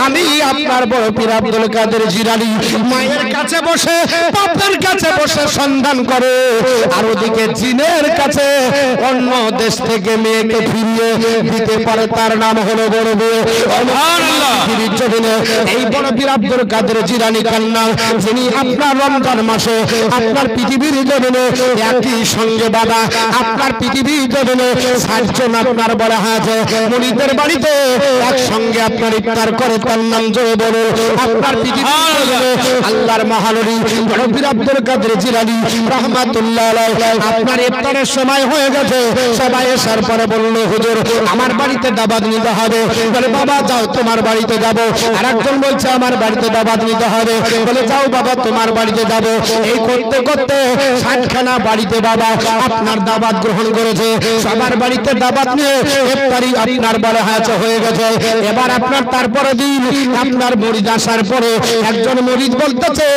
আমি আপনার বড় পীর আব্দুল কাদের জিলানী মায়ের কাছে বসে, বাপের কাছে বসে সন্ধান করে, আর ওদিকে জিনের কাছে অন্য দেশ থেকে মেয়েকে ফিরিয়ে দিতে পারে, তার নাম হলো বড় পীর। সুবহানাল্লাহ। এই বড় পীর আব্দুল কাদের জিলানী কান্না, যিনি আপনার রমজান মাসে আপনার পৃথিবীর জমিনে একই সঙ্গে বাবা আপনার পৃথিবীর জমিনে 60 জন আপনার বলা হয়েছে মুরিদের বাড়িতে একসঙ্গে আপনার ইফতার করে, তার নাম জোরে বলো আপনার পৃথিবীর জমিনে আল্লাহর মহানবী বড় পীর আব্দুল কাদের জিলানী রাহমাতুল্লাহ আলাইহি আপনার ইফতারের সময় হয়ে গেছে। সবাই আসার পরে বলল, হুজুর আমার বাড়িতে দাওয়াত নিতে হবে। বলে বাবা যাও, তোমার বাড়িতে যাব, আর একজন বলছে আমার বাড়িতে দাওয়াত নিতে হবে, বলে যাও বাবা তোমার বাড়িতে যাব। এই করতে করতে 60খানা বাড়িতে বাবা আপনার দাওয়াত গ্রহণ করেছে। সবার বাড়িতে দাওয়াত নিয়ে ইফতারি আপনার বলে হাতে হয়ে গেছে। এবার আপনার তারপরে দিন আপনার মুরিদ আসার পরে একজন মুরিদ বলতেছে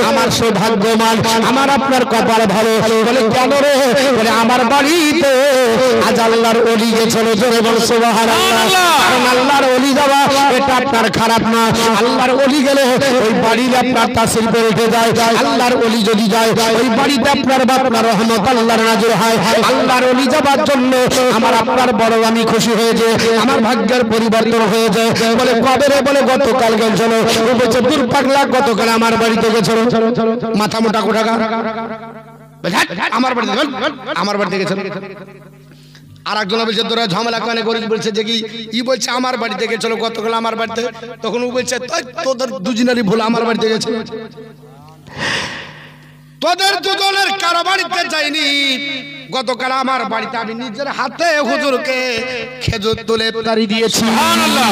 আমার সৌভাগ্যমান, আমার আপনার কপাল ভালো। বলে কেন রে? বলে আমার বাড়িতে আজ আল্লাহর ওলি গেছিল। জোরে বল সুবহানাল্লাহ। কারণ আল্লাহর ওলি যাওয়া এটা আপনার খারাপ না। আল্লাহর ওলি গেলে ওই বাড়িতে আপনার তাসির বেড়ে যায়। আল্লাহর ওলি যদি যায় ওই বাড়িতে আপনার আপনার রহমত আল্লাহর নাযিল হয়। আল্লাহর ওলি যাবার জন্য আমার আপনার বড় আমি খুশি হয়েছে, আমার ভাগ্যের পরিবর্তন হয়েছে। বলে কবে রে? বলে গতকাল গেছিল। ও বলছে দূর পাগলা, গতকাল আমার বাড়িতে গেছিল। মাথা মোটা কোটাকার আমার বাড়িতে, আমার বাড়িতে গেছিল। আর একজন বলছে তোরা ঝামেলা কানে করিস, বলছে যে কি ই বলছে আমার বাড়িতে গেছিল গতকাল আমার বাড়িতে। তখন ও বলছে তোদের দুজনেরই ভুল, আমার বাড়িতে গেছিল। তোদের দুজনের কারো বাড়িতে যাইনি, গতকাল আমার বাড়িতে আমি নিজের হাতে হুজুরকে খেজুর তুলে ইফতারি দিয়েছি। সুবহানাল্লাহ।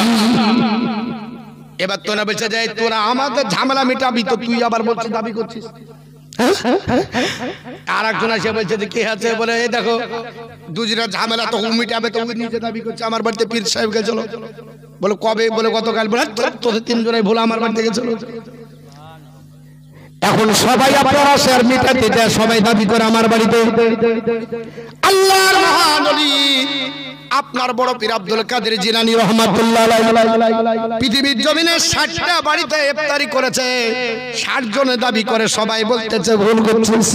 এবার তোরা বলছে যে তোরা আমাদের ঝামেলা মিটাবি, তো তুই আবার বলছিস দাবি করছিস। আর একজন এসে বলছে যে কি আছে? বলে এই দেখো দুজনের ঝামেলা তো মিটাবে, তো নিজে দাবি করছে আমার বাড়িতে পীর সাহেব গেছিল। বলে কবে? বলে গতকাল। বলে তোদের তিনজনের ভুল, আমার বাড়িতে গেছিল। এখন সবাই আপনারা শেয়ার মিটাতে দেয়, সবাই দাবি করে আমার বাড়িতে। আল্লাহর মহান ওলি আপনার বড় পীর আব্দুল কাদের জিলানী রাহমাতুল্লাহ আলাইহি পৃথিবীর জমিনে 60টা বাড়িতে ইফতারি করেছে। 60 জনে দাবি করে, সবাই বলতেছে ভুল করছিস।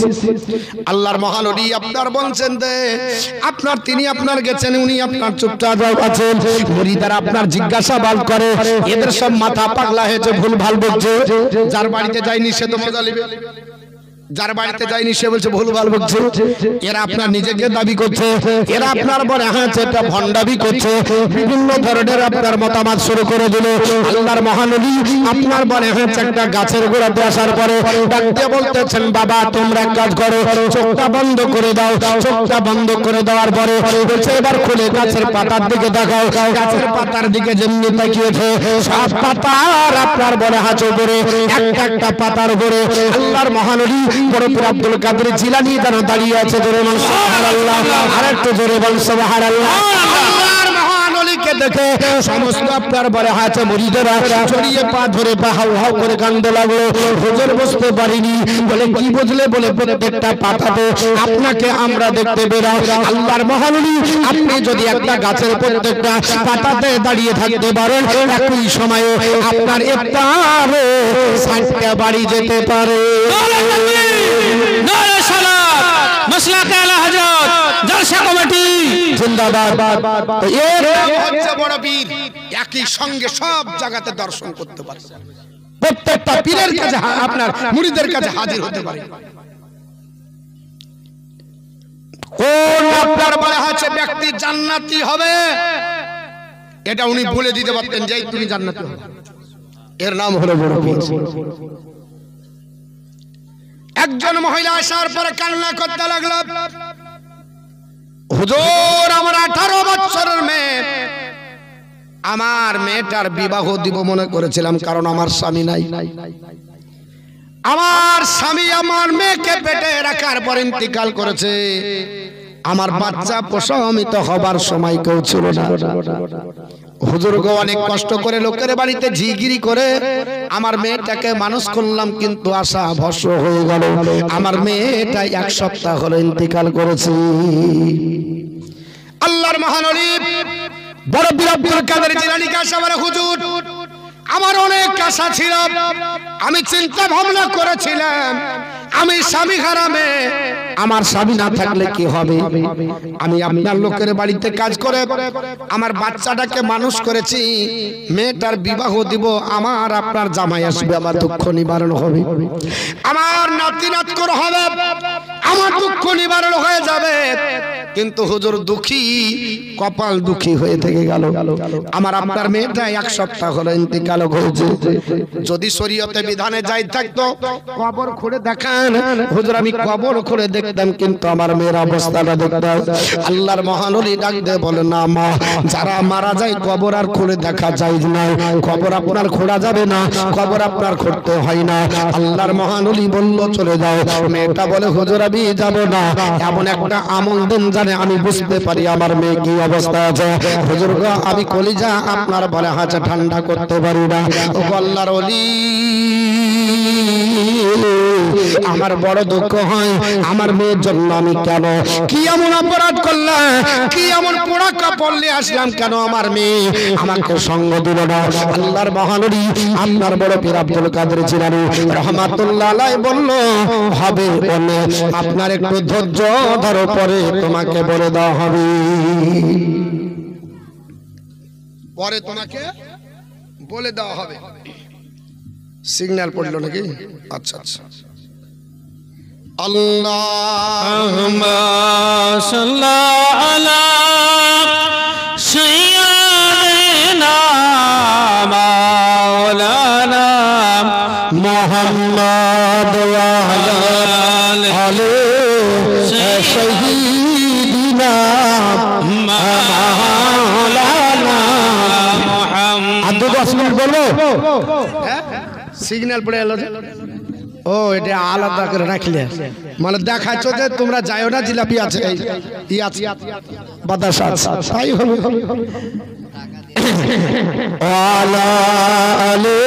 আল্লাহর মহান ওলি আপনার বলছেন যে আপনার তিনি আপনার গেছেন, উনি আপনার চুপচাপ আছেন। মুরিদারা আপনার জিজ্ঞাসাবাদ করে, এদের সব মাথা পাগলা হয়েছে, ভুল ভাল বলছে। যার বাড়িতে যায়নি সে তো মজা নেবে, যার বাড়িতে যায়নি সে বলছে ভুল ভাল বলছে। এরা আপনার নিজেকে দাবি করছে, এরা আপনার বলে হ্যাঁ এটা ভণ্ডামি করছে। বিভিন্ন ধরনের আপনার মতামত শুরু করে দিল। আল্লাহর মহান ওলি আপনার বলে হ্যাঁ একটা গাছের গোড়াতে আসার পরে ডাকতে বলতেছেন বাবা তোমরা এক কাজ করো, চোখটা বন্ধ করে দাও। চোখটা বন্ধ করে দেওয়ার পরে বলছে এবার খুলে গাছের পাতার দিকে দেখাও। গাছের পাতার দিকে যেমনি তাকিয়েছে সব পাতার আপনার বলে হাঁচো করে একটা একটা পাতার উপরে আল্লাহর মহান ওলি বড় পীর আব্দুল কাদের জিলানী যেন দাঁড়িয়ে আছে। জোরে বল সুবহানাল্লাহ। আরেকটু জোরে বল সুবহানাল্লাহ। আল্লাহর মহান ওলিকে দেখে সমস্ত আপনার বলে হাতে মুরিদেরা ছড়িয়ে পা ধরে পা হাউ হাউ করে কান্দতে লাগলো। হুজুর বুঝতে পারিনি। বলে কি বুঝলে? বলে প্রত্যেকটা পাতাতে আপনাকে আমরা দেখতে বেরাই। আল্লাহর মহান ওলি আপনি যদি একটা গাছের প্রত্যেকটা পাতাতে দাঁড়িয়ে থাকতে পারেন, একই সময়ে আপনার ইফতারে 60টা বাড়ি যেতে পারে। মাসলাকে আলা হযরত জলসা কমিটি জিন্দাবাদ। এর হচ্ছে বড় পীর, একই সঙ্গে সব জায়গাতে দর্শন করতে পারে, প্রত্যেকটা পীরের কাছে আপনার মুরিদের কাছে হাজির হতে পারে। কোন আপনার বলা আছে ব্যক্তি জান্নাতি হবে, এটা উনি বলে দিতে পারতেন যে তুমি জান্নাতি হবে। এর নাম হলো বড় পীর। একজন মহিলা আসার পরে কান্না করতে লাগলো, হুজুর আমার 18 বছরের মেয়ে, আমার মেয়েটার বিবাহ দিব মনে করেছিলাম, কারণ আমার স্বামী নাই। আমার স্বামী আমার মেয়েকে পেটে রাখার পর ইন্তিকাল করেছে। আমার বাচ্চা প্রসবিত হবার সময় কেউ ছিল না। হুজুর গো অনেক কষ্ট করে লোকের বাড়িতে ঝিগিরি করে আমার মেয়েটাকে মানুষ করলাম, কিন্তু আশা ভস্ম হয়ে গেল। আমার মেয়েটা 1 সপ্তাহ হলো ইন্তিকাল করেছে। আল্লাহর মহান ওলি বড় পীর আব্দুল কাদের জিলানী কাছে বলে হুজুর আমার অনেক আশা ছিল, আমি চিন্তা ভাবনা করেছিলাম আমি স্বামী হারামে, আমার স্বামী না থাকলে কি হবে। আমি আপনার লোকের বাড়িতে কাজ করে আমার বাচ্চাটাকে মানুষ করেছি, মেয়েটার বিবাহ দিব, আমার আপনার জামাই আসবে, আমার দুঃখ নিবারণ হবে, আমার নাতি নাতকুর হবে, আমার দুঃখ নিবারণ হয়ে যাবে। কিন্তু হুজুর দুঃখী, কপাল দুঃখী হয়ে থেকে গেল। আমার আপনার মেয়েটা 1 সপ্তাহ হলো ইন্তেকাল হয়েছে। যদি শরীয়তে বিধানে যাই থাকতো কবর খুঁড়ে দেখান, হুজুর আমি কবর খুঁড়ে দেখতাম, কিন্তু আমার মেয়ের অবস্থাটা দেখতাম। আল্লাহর মহান ওলি ডাক দিয়ে বলে, না মা, যারা মারা যায় কবর আর খুঁড়ে দেখা যায় না, কবর আপনার খোঁড়া যাবে না, কবর আপনার খুঁড়তে হয় না। আল্লাহর মহান ওলি বলল চলে যাও। মেয়েটা বলে, হুজুর আমি যাব না, এমন একটা আমল দেন জানে আমি বুঝতে পারি আমার মেয়ে কি অবস্থা আছে। হুজুর গো আমি কলিজা আপনার বলে হাঁচা ঠান্ডা করতে পারি না। ও আল্লাহর ওলি, আমার বড় দুঃখ হয়, আমার মেয়ের জন্য আমি কেন কি এমন অপরাধ করলাম, কি এমন পোড়া কাপড় নিয়ে আসলাম, কেন আমার মেয়ে আমাকে সঙ্গ দিল না। আল্লাহর মহান ওলি আপনার বড় পীর আব্দুল কাদের জিলানী রহমাতুল্লাহ আলাইহি বলল, হবে অনেক, আপনার একটু ধৈর্য ধরো, পরে তোমাকে বলে দেওয়া হবে, পরে তোমাকে বলে দেওয়া হবে। সিগন্যাল পড়লো নাকি? আচ্ছা আচ্ছা। আল্লাহুম্মা সাল্লি আলা সাইয়্যিদিনা মাওলানা মুহাম্মদ ওয়া আলি সাইয়্যিদিনা মাওলানা মুহাম্মদ। আদু আসমান বলবো, হ্যাঁ সিগন্যাল পড়ে এলো। ও এটা আলাদা করে রাখলে মানে দেখাচ্ছ যে তোমরা যাও না, জিলাপি আছে, ই আছে, বাতাসা আছে, তাই হবে। আলা আলে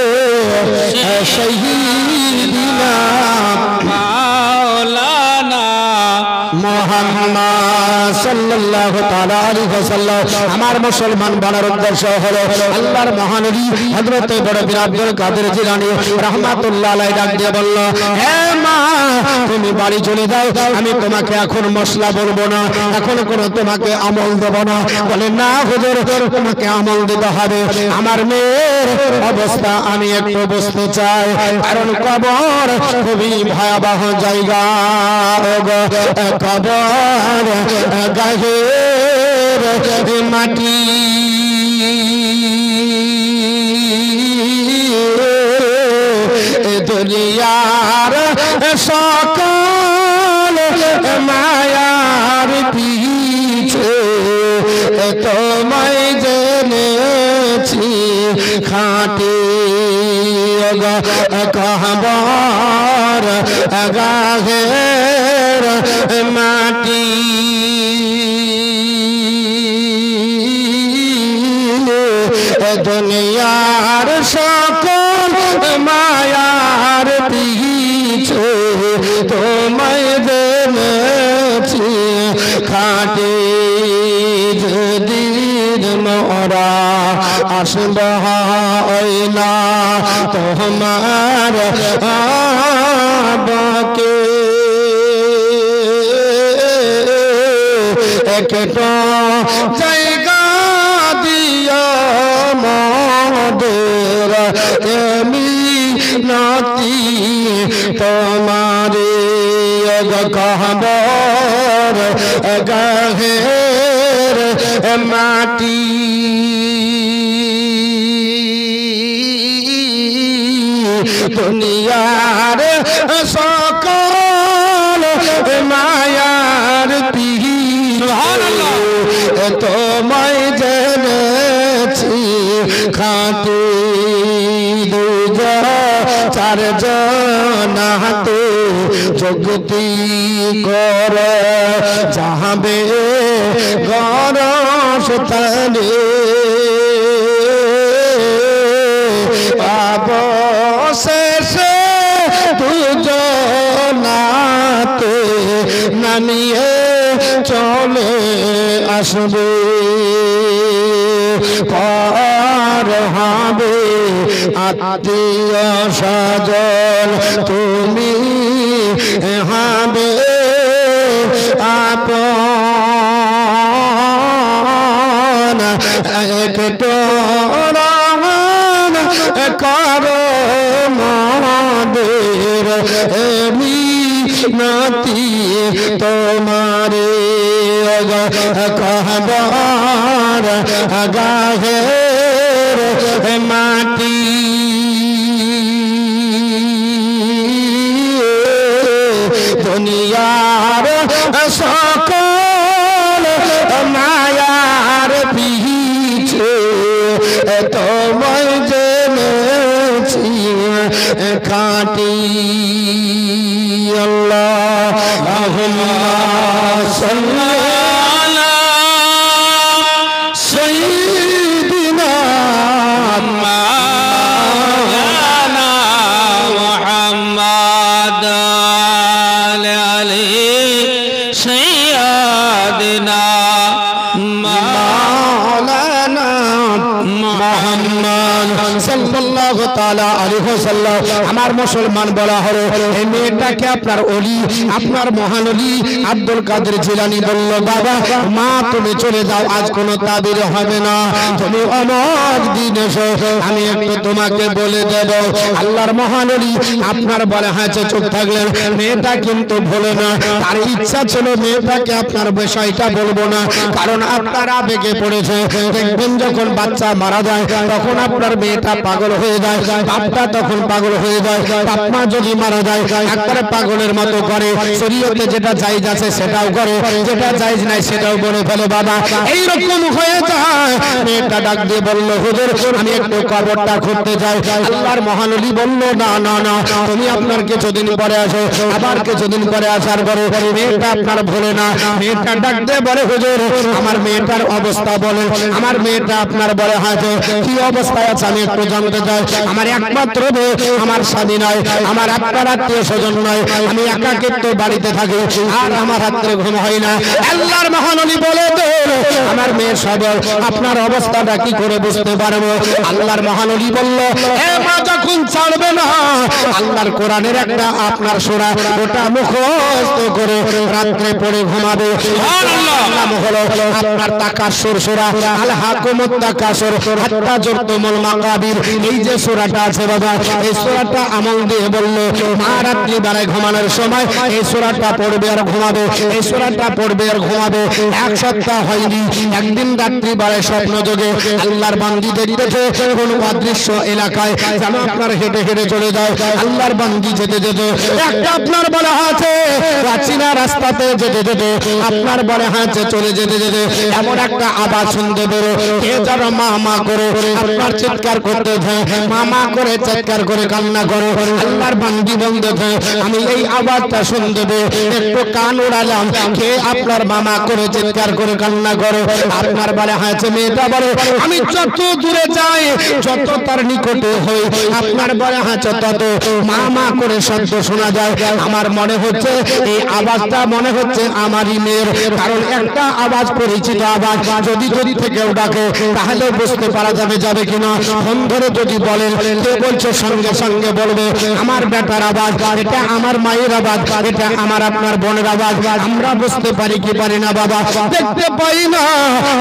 সাইয়্যিদিনা মাওলানা মুহাম্মদ সাল্লাল্লাহু তাআলা আলাইহি ওয়াসাল্লাম। আমার মুসলমান বানার উদ্দেশ্য হলো আল্লাহর মহান ওলি হযরত বড় পীর আব্দুল কাদের জিলানী রাহমাতুল্লাহ আলাইহি ডাক দিয়ে বলল, হে মা তুমি বাড়ি চলে যাও, আমি তোমাকে এখন মশলা বলবো না, এখন কোনো তোমাকে আমল দেব না। বলে, না হুজুর তোমাকে আমল দিতে হবে, আমার মেয়ের অবস্থা আমি একটু বুঝতে চাই, কারণ কবর খুবই ভয়াবহ জায়গা। কবর গায়ের মাটি, দুনিয়ার সকল মায়ার পিছে তোমায় জেনেছি খাঁটি। কবর গায়ের মাটি, দুনিয়ার সকল মায়ার পিছে তোমায় জেনেছি খাঁটি। যেদিন মোরা আসব না তোমার বাকে, একটা জায়গা দিও মোদের মিনতি তোমারে। কবর গায়ের মাটি, দুনিয়ার সকল মায়ার পিছে তোমায় জেনেছি খাঁটি। দুজন চারজন হাতে যুক্তি করে যাবে গরস্থানে, অবশেষে দুজনাতে নামিয়ে চলে আসবে। পার হবে আত্মীয় স্বজন, তুমি হবে আপন। একটু রহম করো মোদের নাতি তোমারে কহবার গাহের মাটি দুনিয়ার সকল মায়ার পিছে তোমায় জেনেছি খাঁটি আল্লাহুম্মা সাল্লি আলা সাইয়্যিদিনা মাওলানা মুহাম্মদ আলি সাইয়্যিদিনা মাওলানা মুহাম্মদ সাল্লাল্লাহু তাআলা আলাইহি ওয়াসাল্লাম। আমার মুসলমান বলা হলো এই মেয়েটাকে আপনার ওলি, আপনার মহান ওলি আব্দুল কাদের জিলানী বলল, বাবা মা তুমি চলে যাও, আজ কোনো তাবির হবে না, তুমি অমুক দিন এসো, আমি একটু তোমাকে বলে দেব। আল্লাহর মহান ওলি আপনার বলে হয়েছে চুপ থাকলেন। মেয়েটা কিন্তু ভুলে না, তার ইচ্ছা ছিল মেয়েটাকে আপনার বিষয়টা বলবো না, কারণ আপনার আবেগে পড়েছে। দেখবেন যখন বাচ্চা মারা যায় তখন আপনার মেয়েটা পাগল হয়ে যায়, বাপটা তখন পাগল হয়ে যায়। বাপ মা যদি মারা যায় একবারে পাগলের মতো করে, শরীয়তে যেটা জায়েজ আছে সেটাও করে, যেটা জায়েজ নাই সেটাও বলে ফেলে। বাবা এইরকম হয়ে যায়। মেয়েটা ডাক দিয়ে বলল, হুজুর আমি একটু কবরটা খুঁড়তে যাই। আল্লাহর মহান ওলি বলল, না না না, তুমি আপনার কিছুদিন পরে আসো। আবার কিছুদিন পরে আসার পরে মেয়েটা আপনার ভোলে না। মেয়েটা ডাক দিয়ে বলে, হুজুর আমার মেয়েটার অবস্থা বলে। আমার মেয়েটা আপনার বলে হয়তো কি অবস্থায় আছে আমি একটু জানতে চাই। আমার একমাত্র মেয়ে, আমার স্বামী নয়, আমার আপনার আত্মীয় স্বজন নয়, আমি একাকিত্ব বাড়িতে থাকি আর আমার রাত্রে ঘুম হয় না। আল্লাহর মহান ওলি বলে দেন আমার মেয়ের সবল, আপনার অবস্থাটা কি করে বুঝতে পারবো? আল্লাহর মহান ওলি বলল, এ মা যখন ছাড়বে না আল্লাহর কোরআনের একটা আপনার সূরা ওটা মুখস্থ করে রাত্রে পড়ে ঘুমাবে। সুবহানাল্লাহ। নাম হলো আপনার তাকাসুর সূরা, আল হাকুমুত তাকাসুর হাত্তা যুরতুমুল মাকাবির। এই যে সূরাটা আছে বাবা, এই সূরাটা আমল দিয়ে বলল মা রাত্রি বেলায় ঘুমানোর সময় এই সূরাটা পড়বে আর ঘুমাবে, এই সূরাটা পড়বে আর ঘুমাবে। এক সপ্তাহ হয়নি, একদিন রাত্রি বেলায় স্বপ্ন যোগে আল্লাহর বান্দীদের দেখে কোন অদৃশ্য এলাকায় যেন আপনার হেঁটে হেঁটে চলে যায়। আল্লাহর বান্দী যেতে যেতে একটা আপনার বলা আছে প্রাচীনা রাস্তাতে যেতে যেতে আপনার বলা আছে চলে যেতে যেতে এমন একটা আওয়াজ শুনতে পেল, কে যেন মা মা করে আপনার চিৎকার করতে মা মা করে চিৎকার করে কান্না করে। আল্লাহর বান্দী বন্ধ আমি এই আওয়াজটা শুনতে পেয়ে একটু কান উড়ালাম, কে আপনার মামা করে চিৎকার করে কান্না করে। আপনার বলে হয়েছে মেয়েটা বলে আমি যত দূরে যাই যত তার নিকটে হই আপনার বলে হয়েছে তত মা মা করে শব্দ শোনা যায়। আমার মনে হচ্ছে এই আওয়াজটা মনে হচ্ছে আমারই মেয়ের, কারণ একটা আওয়াজ পরিচিত আওয়াজ, যদি যদি থেকেও ডাকে তাহলে বুঝতে পারা যাবে যাবে কিনা। ফোন ধরে যদি বলেন কে বলছে সঙ্গে সঙ্গে বলবে আমার বেটার আওয়াজ, এটা আমার মায়ের আওয়াজ, এটা আমার আপনার বোনের আওয়াজ। আমরা বুঝতে পারি কি পারি না বাবা, দেখতে পাই না,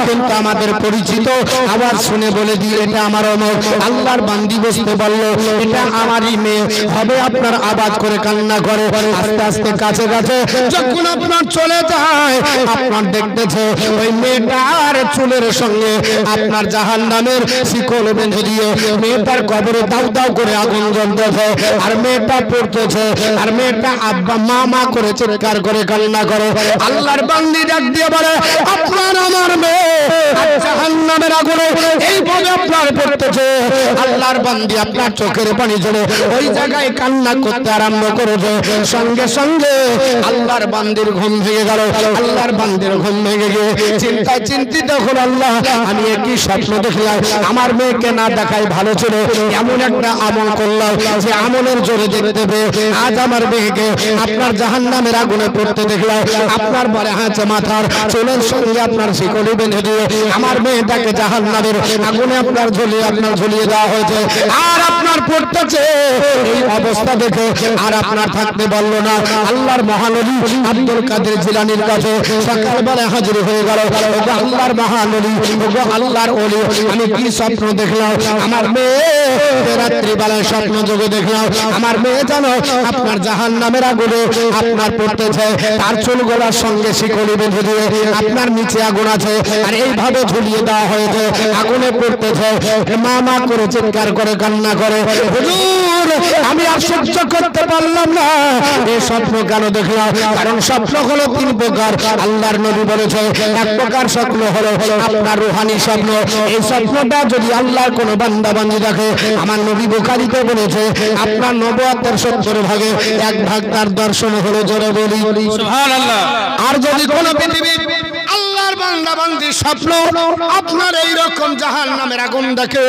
কিন্তু আমাদের পরিচিত আওয়াজ শুনে বলে দিয়ে এটা আমার অমর। আল্লাহর বান্দি বুঝতে পারলো এটা আমারই মেয়ে হবে, আপনার আওয়াজ করে কান্না করে। আস্তে আস্তে কাছে কাছে যখন আপনার চলে যায় আপনার দেখতেছে ওই মেয়েটার চুলের সঙ্গে আপনার জাহান্নামের শিকল বেঁধে দিয়ে মেয়েটার কবরে দাউ দাউ করে আগুন জ্বলতেছে, আর মেয়েটা পড়তেছে, আর মেয়েটা আব্বা মা মা করে চিৎকার করে কান্না করে। আল্লাহর বান্দি ডাক দিয়ে বলে আপনার আমার মেয়ে জাহান্নামের আগুনে এইভাবে আপনার পড়তেছে। আল্লাহর বান্দি আপনার চোখের পানি ঝরে ওই জায়গায় কান্না করতে আরম্ভ করেছে। সঙ্গে সঙ্গে আল্লাহর বান্দির ঘুম ভেঙে গেল। আল্লাহর বান্দির ঘুম ভেঙে গিয়ে চিন্তায় চিন্তিত হল, আল্লাহ আমি একই স্বপ্ন দেখলাম, আমার মেয়েকে না দেখাই ভালো ছিল, এমন একটা আমল করলাম যে আমলের জোরে দেখতে পেয়ে আজ আমার মেয়েকে আপনার জাহান্নামের আগুনে পড়তে দেখলাম। আপনার বলে হাঁচে মাথার চুলের সঙ্গে আপনার শিকলি বেঁধে দিয়ে আমার মেয়েটাকে জাহান্নামের আগুনে আপনার ঝুলিয়ে দেওয়া হয়েছে। আর আপনার পড়তে কাছে এই অবস্থা দেখে আর আপনার থাকতে পারলো না। আল্লাহর মহানবী আব্দুল কাদের জিলানীর কাছে সকালবেলা হাজির হয়ে গেল। ওগো আল্লাহর মহানবী, ওগো আল্লাহর ওলি, আমি কি স্বপ্ন দেখলাম? আমার মেয়ে রাত্রিবেলায় স্বপ্ন যোগে দেখলাম আমার মেয়ে জানো আপনার জাহান্নামের আগুনে আপনার পড়তেছে, তার চুলগুলোর সঙ্গে শিকলি বেঁধে দিয়ে আপনার নিচে আগুন আছে আর এইভাবে ঝুলিয়ে দেওয়া হয়েছে, আগুনে পড়তেছে। মা মা করে চিৎকার করে কান্না করে, হুজুর আমি আর সহ্য করতে পারলাম না, এই স্বপ্ন কেন দেখলাম? কারণ স্বপ্ন হলো তিন প্রকার। আল্লাহর নবী বলেছে এক প্রকার স্বপ্ন হলো আপনার রূহানি স্বপ্ন। এই স্বপ্নটা যদি আল্লাহর কোনো বান্দা বান্দি দেখে, আমার নবী বুখারীতে বলেছে আপনার নবুয়তের 70 ভাগে 1 ভাগ তার দর্শন হলো, জোরে বলি সুবহানাল্লাহ। আর যদি কোন পৃথিবীর আল্লাহর বান্দা বান্দি স্বপ্ন আপনার এই রকম জাহান্নামের আগুন দেখে,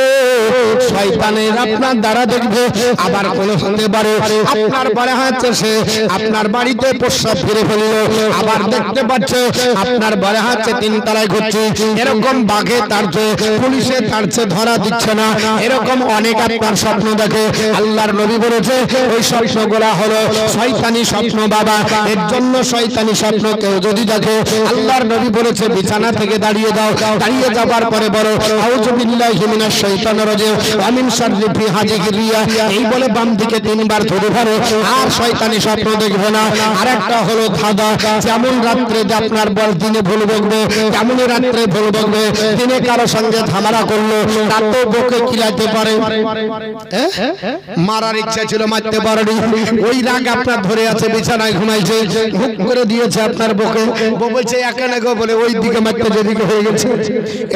শয়তানের আপনার দ্বারা দেখবে। আবার কোন হতে পারে আপনার বাড়ি হাঁটছে সে আপনার বাড়িতে প্রস্রাব ফিরে ফেললো, আবার দেখতে পাচ্ছে আপনার বাড়ি হাঁটছে 3 তলায় ঘুরছে, এরকম বাঘে তাড়ছে, পুলিশে তাড়ছে, ধরা দিচ্ছে না, এরকম অনেক আপনার স্বপ্ন দেখে। আল্লাহর নবী বলেছে ওই স্বপ্নগুলা হলো শয়তানি স্বপ্ন বাবা। এর জন্য শয়তানি স্বপ্ন কেউ যদি দেখে, আল্লাহর নবী বলেছে বিছানা থেকে দাঁড়িয়ে দাও, দাঁড়িয়ে যাবার পরে বলো আউযু বিল্লাহি মিনাশ শাইতানির রাজিম ওয়া মিন শাররি হাযিহির রিয়া, এই বলে বাম দিকে 3 বার ধরে ধরো, আর শয়তানি স্বপ্ন দেখবে না। আরেকটা হলো ধাঁধা, যেমন রাত্রে আপনার বল দিনে ভুল বকবে, তেমনই রাত্রে ভুল বকবে। দিনে কারো সঙ্গে ঝামেলা করলো, রাতেও বকে কিলাতে পারে, মারার ইচ্ছা ছিল মারতে পারেনি, ওই রাগ আপনার ধরে আছে, বিছানায় ঘুমাইছে, হুক করে দিয়েছে আপনার বকে, বলছে এখানে গো বলে ওই দিকে মারতে যেদিকে হয়ে গেছে।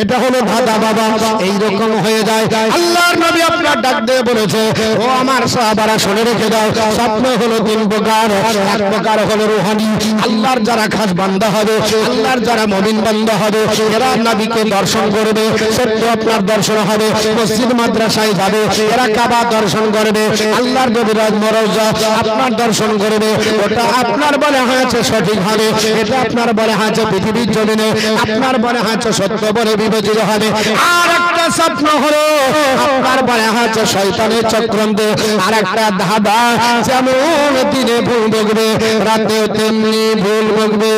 এটা হলো ধাঁধা বাবা, এই রকম হয়ে যায়। আল্লাহর নবী আপনার ডাক দিয়ে বলেছে ও আমার সাহাবারা শুনে রেখে দাও, স্বপ্ন হলো 3 প্রকার। এক প্রকার হলো রূহানি, আল্লাহর যারা খাস বান্দা হবে, আল্লাহর যারা মুমিন বান্দা হবে, এরা নবীকে দর্শন করবে, সত্য আপনার দর্শন হবে, মসজিদ মাদ্রাসায় যাবে, এরা কাবা দর্শন করবে, আল্লাহর নবীর মরজা আপনার দর্শন করবে, ওটা আপনার বলে হয়েছে সঠিক হবে, এটা আপনার বলে হয়েছে পৃথিবীর জমিনে আপনার বলে হয়েছে সত্য বলে বিবেচিত হবে। আর একটা স্বপ্ন হলো আপনার বলে হয়েছে শয়তানের চক্রান্ত, আর একটা ধাঁধা, যেমন দিনে ভুল বকবে রাতেও তেমনি ভুল বকবে।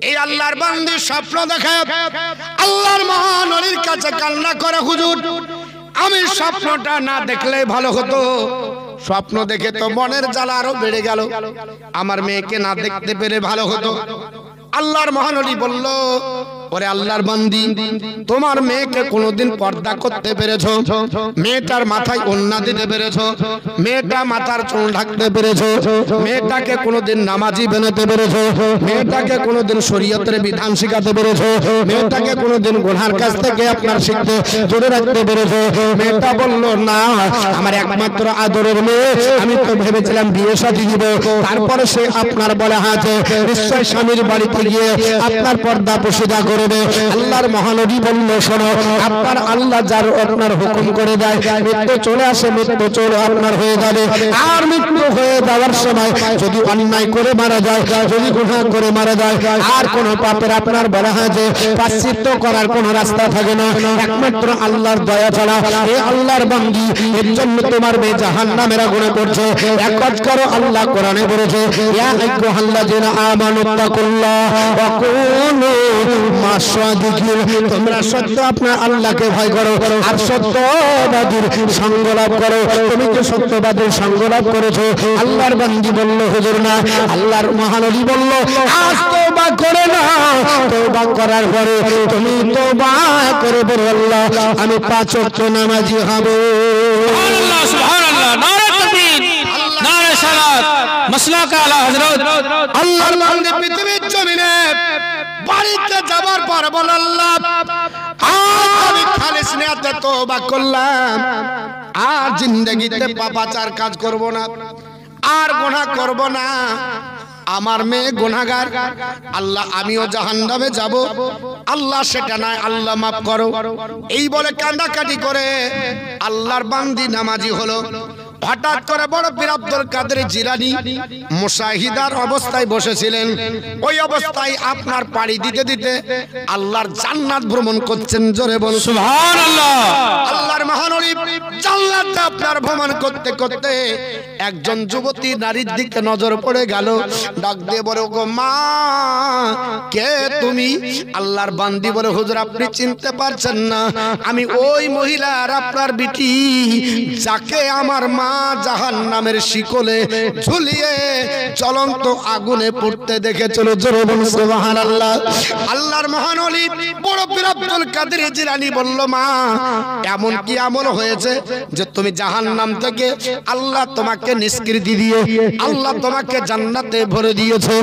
এই আল্লাহর বান্দির স্বপ্ন দেখে আল্লাহর মহান ওলির কাছে কান্না করে, হুজুর আমি স্বপ্নটা না দেখলে ভালো হতো, স্বপ্ন দেখে তো মনের জ্বালা আরো বেড়ে গেল, আমার মেয়েকে না দেখতে পেরে ভালো হতো। আল্লাহর মহানবী বলল ওরে আল্লাহর বান্দি, তোমার মেয়েকে কোনোদিন পর্দা করতে পেরেছো? মেয়েটার মাথায় ওড়না দিতে পেরেছো? মেয়েটা মাথার চুল ঢাকতে পেরেছো? মেয়েটাকে কোনোদিন নামাজি বানাতে পেরেছো? মেয়েটাকে কোনোদিন শরীয়তের বিধান শিখাতে পেরেছো? মেয়েটাকে কোনোদিন গুনার কাছ থেকে আপনার শিখতে দূরে রাখতে পেরেছো? মেয়েটা বলল না, আমার একমাত্র আদরের মেয়ে, আমি তো ভেবেছিলাম বিয়ে শাদী দিব, তারপরে সে আপনার বলা আছে নিশ্চয় স্বামীর বাড়িতে গিয়ে আপনার পর্দা পোশিদা করবে। আল্লাহর মহানবী বলল শোনো, আপনার আল্লাহ যার আপনার হুকুম করে দেয়, মৃত্যু চলে আসে, মৃত্যু চলে আপনার হয়ে যাবে। আর মৃত্যু হয়ে যাওয়ার সময় যদি অন্যায় করে মারা যায়, যদি গুনাহ করে মারা যায়, আর কোন পাপের আপনার বলা হয় যে প্রায়শ্চিত্ত করার কোন রাস্তা থাকে না, একমাত্র আল্লাহর দয়া ছাড়া। এই আল্লাহর বান্দী, এর জন্য তোমার মেয়ে জাহান্নামের আগুনে পড়ছে। এক কাজ করো, আল্লাহ কোরআনে বলেছে ইয়া আইয়ুহাল্লাযিনা আমানু তাকুল্লাহ ওয়া কুনু মা'আস-সাদিকিন, তোমরা সত্য আপনার আল্লাহকে ভয় করো আর সত্যবাদীর সঙ্গ লাভ করো। তুমি কি সত্যবাদীর সঙ্গ লাভ করেছো? আল্লাহর বান্দী বলল হুজুর না। আল্লাহর মহানবী বলল আজ তওবা করে না, তওবা করার পরে তুমি তওবা করে বলো আল্লাহ আমি 5 ওয়াক্ত নামাজি হব। সুবহানাল্লাহ, সুবহানাল্লাহ, নারে তাকবীর, নারে সালাত, মাসলাকে আলা হযরত। আল্লাহর বান্দী পৃথিবীর জমিনে বাড়িতে যাবার পর বল আল্লাহ আজ আমি খালিস নিয়তে তওবা করলাম, আর জিন্দেগিতে পাপাচার কাজ করব না, আর গুনাহ করব না। আমার মেয়ে গুনাহগার, আল্লাহ আমিও জাহান্নামে যাব, আল্লাহ সেটা নয়, আল্লাহ মাফ করো। এই বলে কান্নাকাটি করে আল্লাহর বান্দি নামাজি হলো। হঠাৎ করে বড় পীর আব্দুল কাদের জিলানী মুশাহিদার অবস্থায় বসেছিলেন। ওই অবস্থায় আপনার পাড়ি দিতে দিতে আল্লাহর জান্নাত ভ্রমণ করছেন। জোরে বলুন সুবহানাল্লাহ। আল্লাহর মহানবী জান্নাতে আপনার ভ্রমণ করতে করতে একজন যুবতী নারীর দিকে নজর পড়ে গেল। ডাক দিয়ে বলে, গো মা, কে তুমি? আল্লাহর বান্দি বলে, হুজুর আপনি চিনতে পারছেন না, আমি ওই মহিলার আপনার বিটি, যাকে আমার মা জাহান্নামের শিকলে ঝুলিয়ে জ্বলন্ত আগুনে পুড়তে দেখেছিল। জোরে বলুন সুবহানাল্লাহ। আল্লাহর মহানবী বড় পীর আব্দুল কাদের জিলানী বলল, মা, এমন কি আমল হয়েছে যে তুমি জাহান্নাম থেকে আল্লাহ তোমাকে নিষ্কৃতি দিয়ে আল্লাহ তোমাকে জান্নাতে ভরে দিয়েছে?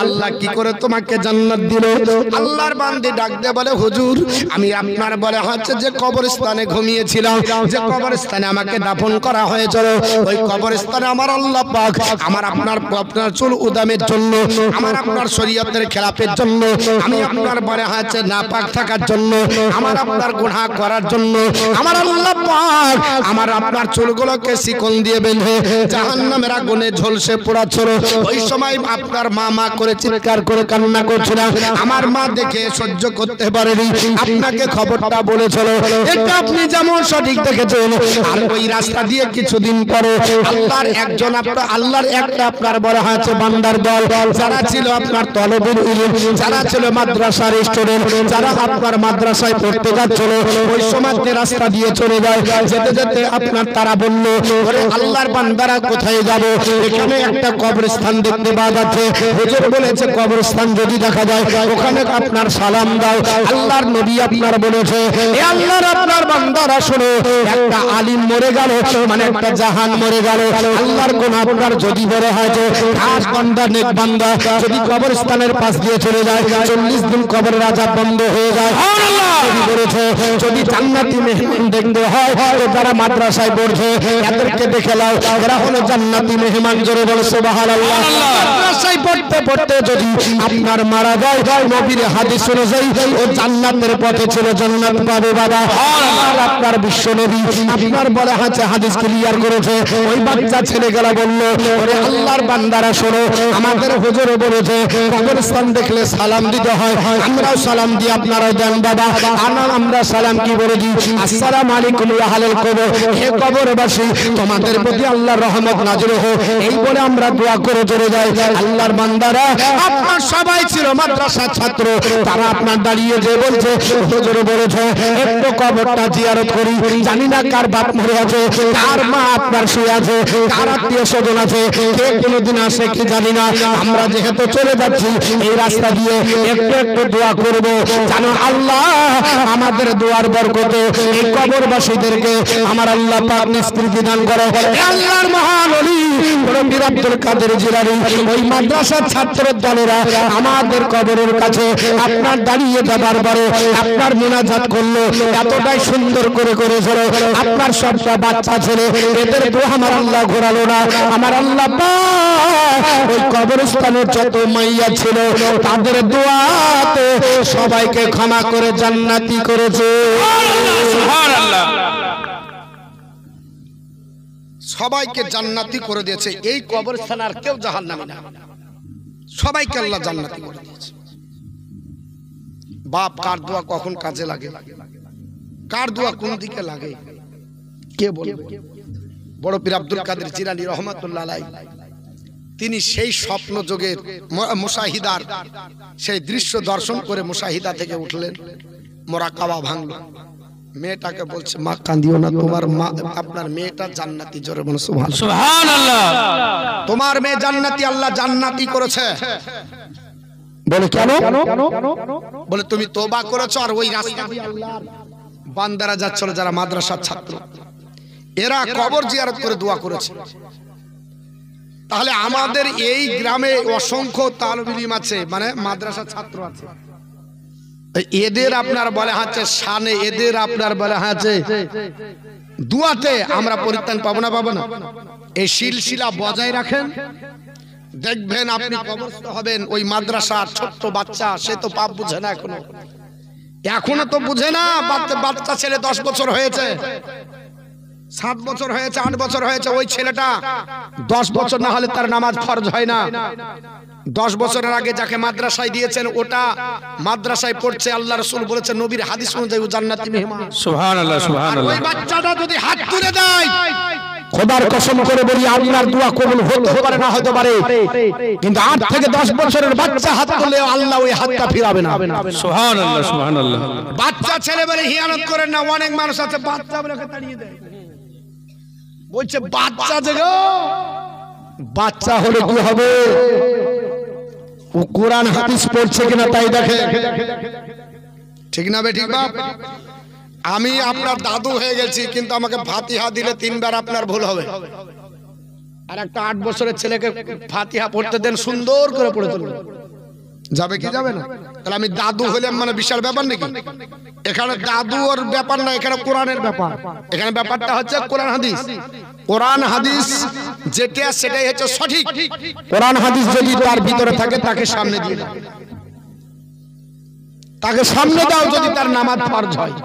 আল্লাহ কি করে তোমাকে জান্নাত দিল? আল্লাহর বান্দি ডাক দিয়ে বলে, হুজুর আমি আপনার বলে হচ্ছে যে কবরস্থানে ঘুমিয়েছিলাম, যে কবরস্থানে আমাকে দাফন করা হয়েছিল, ওই কবরস্থানে আমার আল্লাহ পাক আমার আপনার চুল উদামের জন্য, আমার আপনার শরীয়তের খেলাফের জন্য, আমি আপনার বলে হচ্ছে নাপাক থাকার জন্য, আমার আপনার গুনাহ করার জন্য আমার আল্লাহ পাক আমার আপনার চুলগুলোকে শিকল দিয়ে বেঁধে জাহান্নামের আগুনে ঝলসে পোড়াচ্ছিল। ওই সময় আপনার মা মা করে চিৎকার করে কান্না করছিল। আমার মা দেখে সহ্য করতে পারেনি, আপনাকে খবরটা বলেছিল। এটা আপনি যেমন সঠিক দেখেছেন। আর ওই রাস্তা দিয়ে কিছুদিন পরে আল্লাহর একজন আল্লাহর একটা আপনার বলা হয়েছে বান্দার দল, যারা ছিল আপনার তলবুল ইলম, যারা ছিল মাদ্রাসার স্টুডেন্ট, যারা আপনার মাদ্রাসায় পড়তে যাচ্ছিল, ওই সময় রাস্তা দিয়ে চলে যায়। যেতে যেতে আপনার তারা বলল, আল্লাহর বান্দারা কোথায় যাব? এখানে একটা কবরস্থান দেখতে পাওয়া যাচ্ছে। হুজুর বলেছে কবরস্থান যদি দেখা যায় ওখানে আপনার সালাম দাও। আল্লাহর নবী আপনার বলেছে, এ আল্লাহর আপনার বান্দারা শোনো, একটা আলিম মরে গেল মানে একটা জাহান মরে গেল। আল্লাহর কোন আপনার যদি বড় হয় যে খাস বান্দা নেক বান্দা যদি কবরস্থানের পাশ দিয়ে চলে যায় 40 দিন কবরের আযাব বন্ধ হয়ে যায়। নবী বলেছে, যদি জান্নাতি মেহমান দেখতে হয় তো যারা মাদ্রাসায় পড়ছে এদেরকে দেখে নাও, এরা হলো জান্নাতি মেহমান। জোরে বলো সুবহানাল্লাহ। মাদ্রাসায় পড়তে পড়তে যদি আপনার মারা যায়, নবীর হাদিস অনুযায়ী ও জান্নাতের পথে ছিল, জান্নাত পাবে বাবা। আর আপনার বিশ্ব নবী আপনার বলে আছে হাদিস ক্লিয়ার করেছে। ওই বাচ্চা ছেলেগুলা বলল, ওরে আল্লাহর বান্দারা শোনো, আমাদের হুজুর বলেছে কবরস্থান দেখলে সালাম দিতে হয়, আমরাও সালাম দিই, আপনারাও দেন বাবা। আমরা সালাম কি বলে দিই? আসসালামু আলাইকুম ইয়া আহলাল কবর, হে কবরবাসী তোমাদের প্রতি আল্লাহর রহমত নাযিল হোক, এই বলে আমরা দোয়া করে চলে যাই। আল্লাহর বান্দারা আপনার সবাই ছিল মাদ্রাসার ছাত্র, তারা আপনার দাঁড়িয়ে যে বলছে হুজুর বলেছে একটু কবরটা জিয়ারত করি, জানি না কার বাপ মরে আছে, কার মা আপনার শুয়ে আছে, কার আত্মীয় স্বজন আছে, কে কোনোদিন আসে কি জানি না। আমরা যেহেতু চলে যাচ্ছি এই রাস্তা দিয়ে একটু একটু দোয়া করব, জানো আল্লাহ আমাদের দোয়ার বরকতে এই কবরবাসীদেরকে আমার আল্লাহ পাক নিষ্কৃতি দান করো। আল্লাহর মহান ওলি বড় পীর আব্দুল কাদের জিলানী ওই মাদ্রাসার ছাত্রের দলেরা আমাদের কবরের কাছে আপনার দাঁড়িয়ে যাবার পরে আপনার মুনাজাত করলো, এতটাই সুন্দর করে করেছিল। আপনার সবটা বাচ্চা ছেলে, এদের তো আমার আল্লাহ ঘোরালো না, আমার আল্লাহ পাক ওই কবরস্থানের যত মাইয়া ছিল তাদের দোয়াতে সবাইকে ক্ষমা করে জান্নাতি করেছে। সুবহানাল্লাহ। সবাইকে জান্নাতি করে দিয়েছে। এই কবরস্থান আর কেউ জাহান্নামী না, সবাইকে আল্লাহ জান্নাতি করে দিয়েছে। বাপ কার দোয়া কখন কাজে লাগে, কার দোয়া কোন দিকে লাগে কে বলবে? বড় পীর আব্দুল কাদের জিলানী রহমাতুল্লাহ আলাইহি তিনি সেই স্বপ্ন যোগের মুশাহিদার সেই দৃশ্য দর্শন করে মুশাহিদা থেকে উঠলেন, মোরাকাবা ভাঙলো। মেয়েটাকে বলছে, মা কাঁদিও না, তোমার মা আপনার মেয়েটা জান্নাতি। জোরে বলো সুবহানাল্লাহ। তোমার মেয়ে জান্নাতি, আল্লাহ জান্নাতি করেছে। বলে কেন? বলে তুমি তওবা করেছো আর ওই রাস্তা দিয়ে আল্লাহর বান্দারা যাচ্ছিল যারা মাদ্রাসার ছাত্র, এরা কবর জিয়ারত করে দোয়া করেছে। তাহলে আমাদের এই গ্রামে অসংখ্য তালিবুল ইলম আছে, মানে মাদ্রাসার ছাত্র আছে, এদের আপনার বলে হচ্ছে শানে, এদের আপনার বলে হচ্ছে দুয়াতে আমরা পরিত্রাণ পাবো না, পাবো না। এই সিলসিলা বজায় রাখেন, দেখবেন আপনি কবরস্থ হবেন। ওই মাদ্রাসার ছোট্ট বাচ্চা, সে তো পাপ বুঝে না, এখনো তো বুঝে না, বাচ্চা ছেলে 10 বছর হয়েছে, 7 বছর হয়েছে 8 বছর হয়েছে, ওই ছেলেটা 10 বছর না হলে তার নামাজ ফরজ হয় না। 10 বছরের আগে যাকে মাদ্রাসায় দিয়েছেন ওটা মাদ্রাসায় পড়ছে, আল্লাহ রাসূল বলেছেন নবীর হাদিস অনুযায়ী ও জান্নাতি মেহমান। সুবহানাল্লাহ সুবহানাল্লাহ। ওই বাচ্চাটা যদি হাত তুলে দেয়, খোদার কসম করে বলি আপনার দোয়া কবুল হতে পারে না হতে পারে, কিন্তু 8 থেকে 10 বছরের বাচ্চা হাত তুললে আল্লাহ ওই হাতটা ফিরাবে না। সুবহানাল্লাহ সুবহানাল্লাহ। বাচ্চা ছেলে বলে হিয়ানত করেন না। অনেক মানুষ আছে বাচ্চা বলে তাড়িয়ে দেয়, বলছে বাচ্চা জেগো। বাচ্চা হলে কি হবে? ও কোরআন হাদিস পড়ছে কিনা তাই দেখে। ঠিক না বে ঠিক বাপ? আমি আপনার দাদু হয়ে গেছি, কিন্তু আমাকে ফাতিহা দিলে 3 বার আপনার ভুল হবে। আর একটা 8 বছরের ছেলেকে ফাতিহা পড়তে দেন, সুন্দর করে পড়ে তুলবে, যাবে কি যাবে না? তাহলে আমি দাদু হলাম মানে বিশাল ব্যাপার নাকি? এখানে দাদু ওর ব্যাপার না, এখানে কোরআনের ব্যাপার। এখানে ব্যাপারটা হচ্ছে কোরআন হাদিস। কোরআন হাদিস যেটা সেটাই হচ্ছে সঠিক। কোরআন হাদিস যদি তার ভিতরে থাকে তাকে সামনে দিয়ে দাও, তাকে সামনে দাও যদি তার নামাজ ফরজ হয়।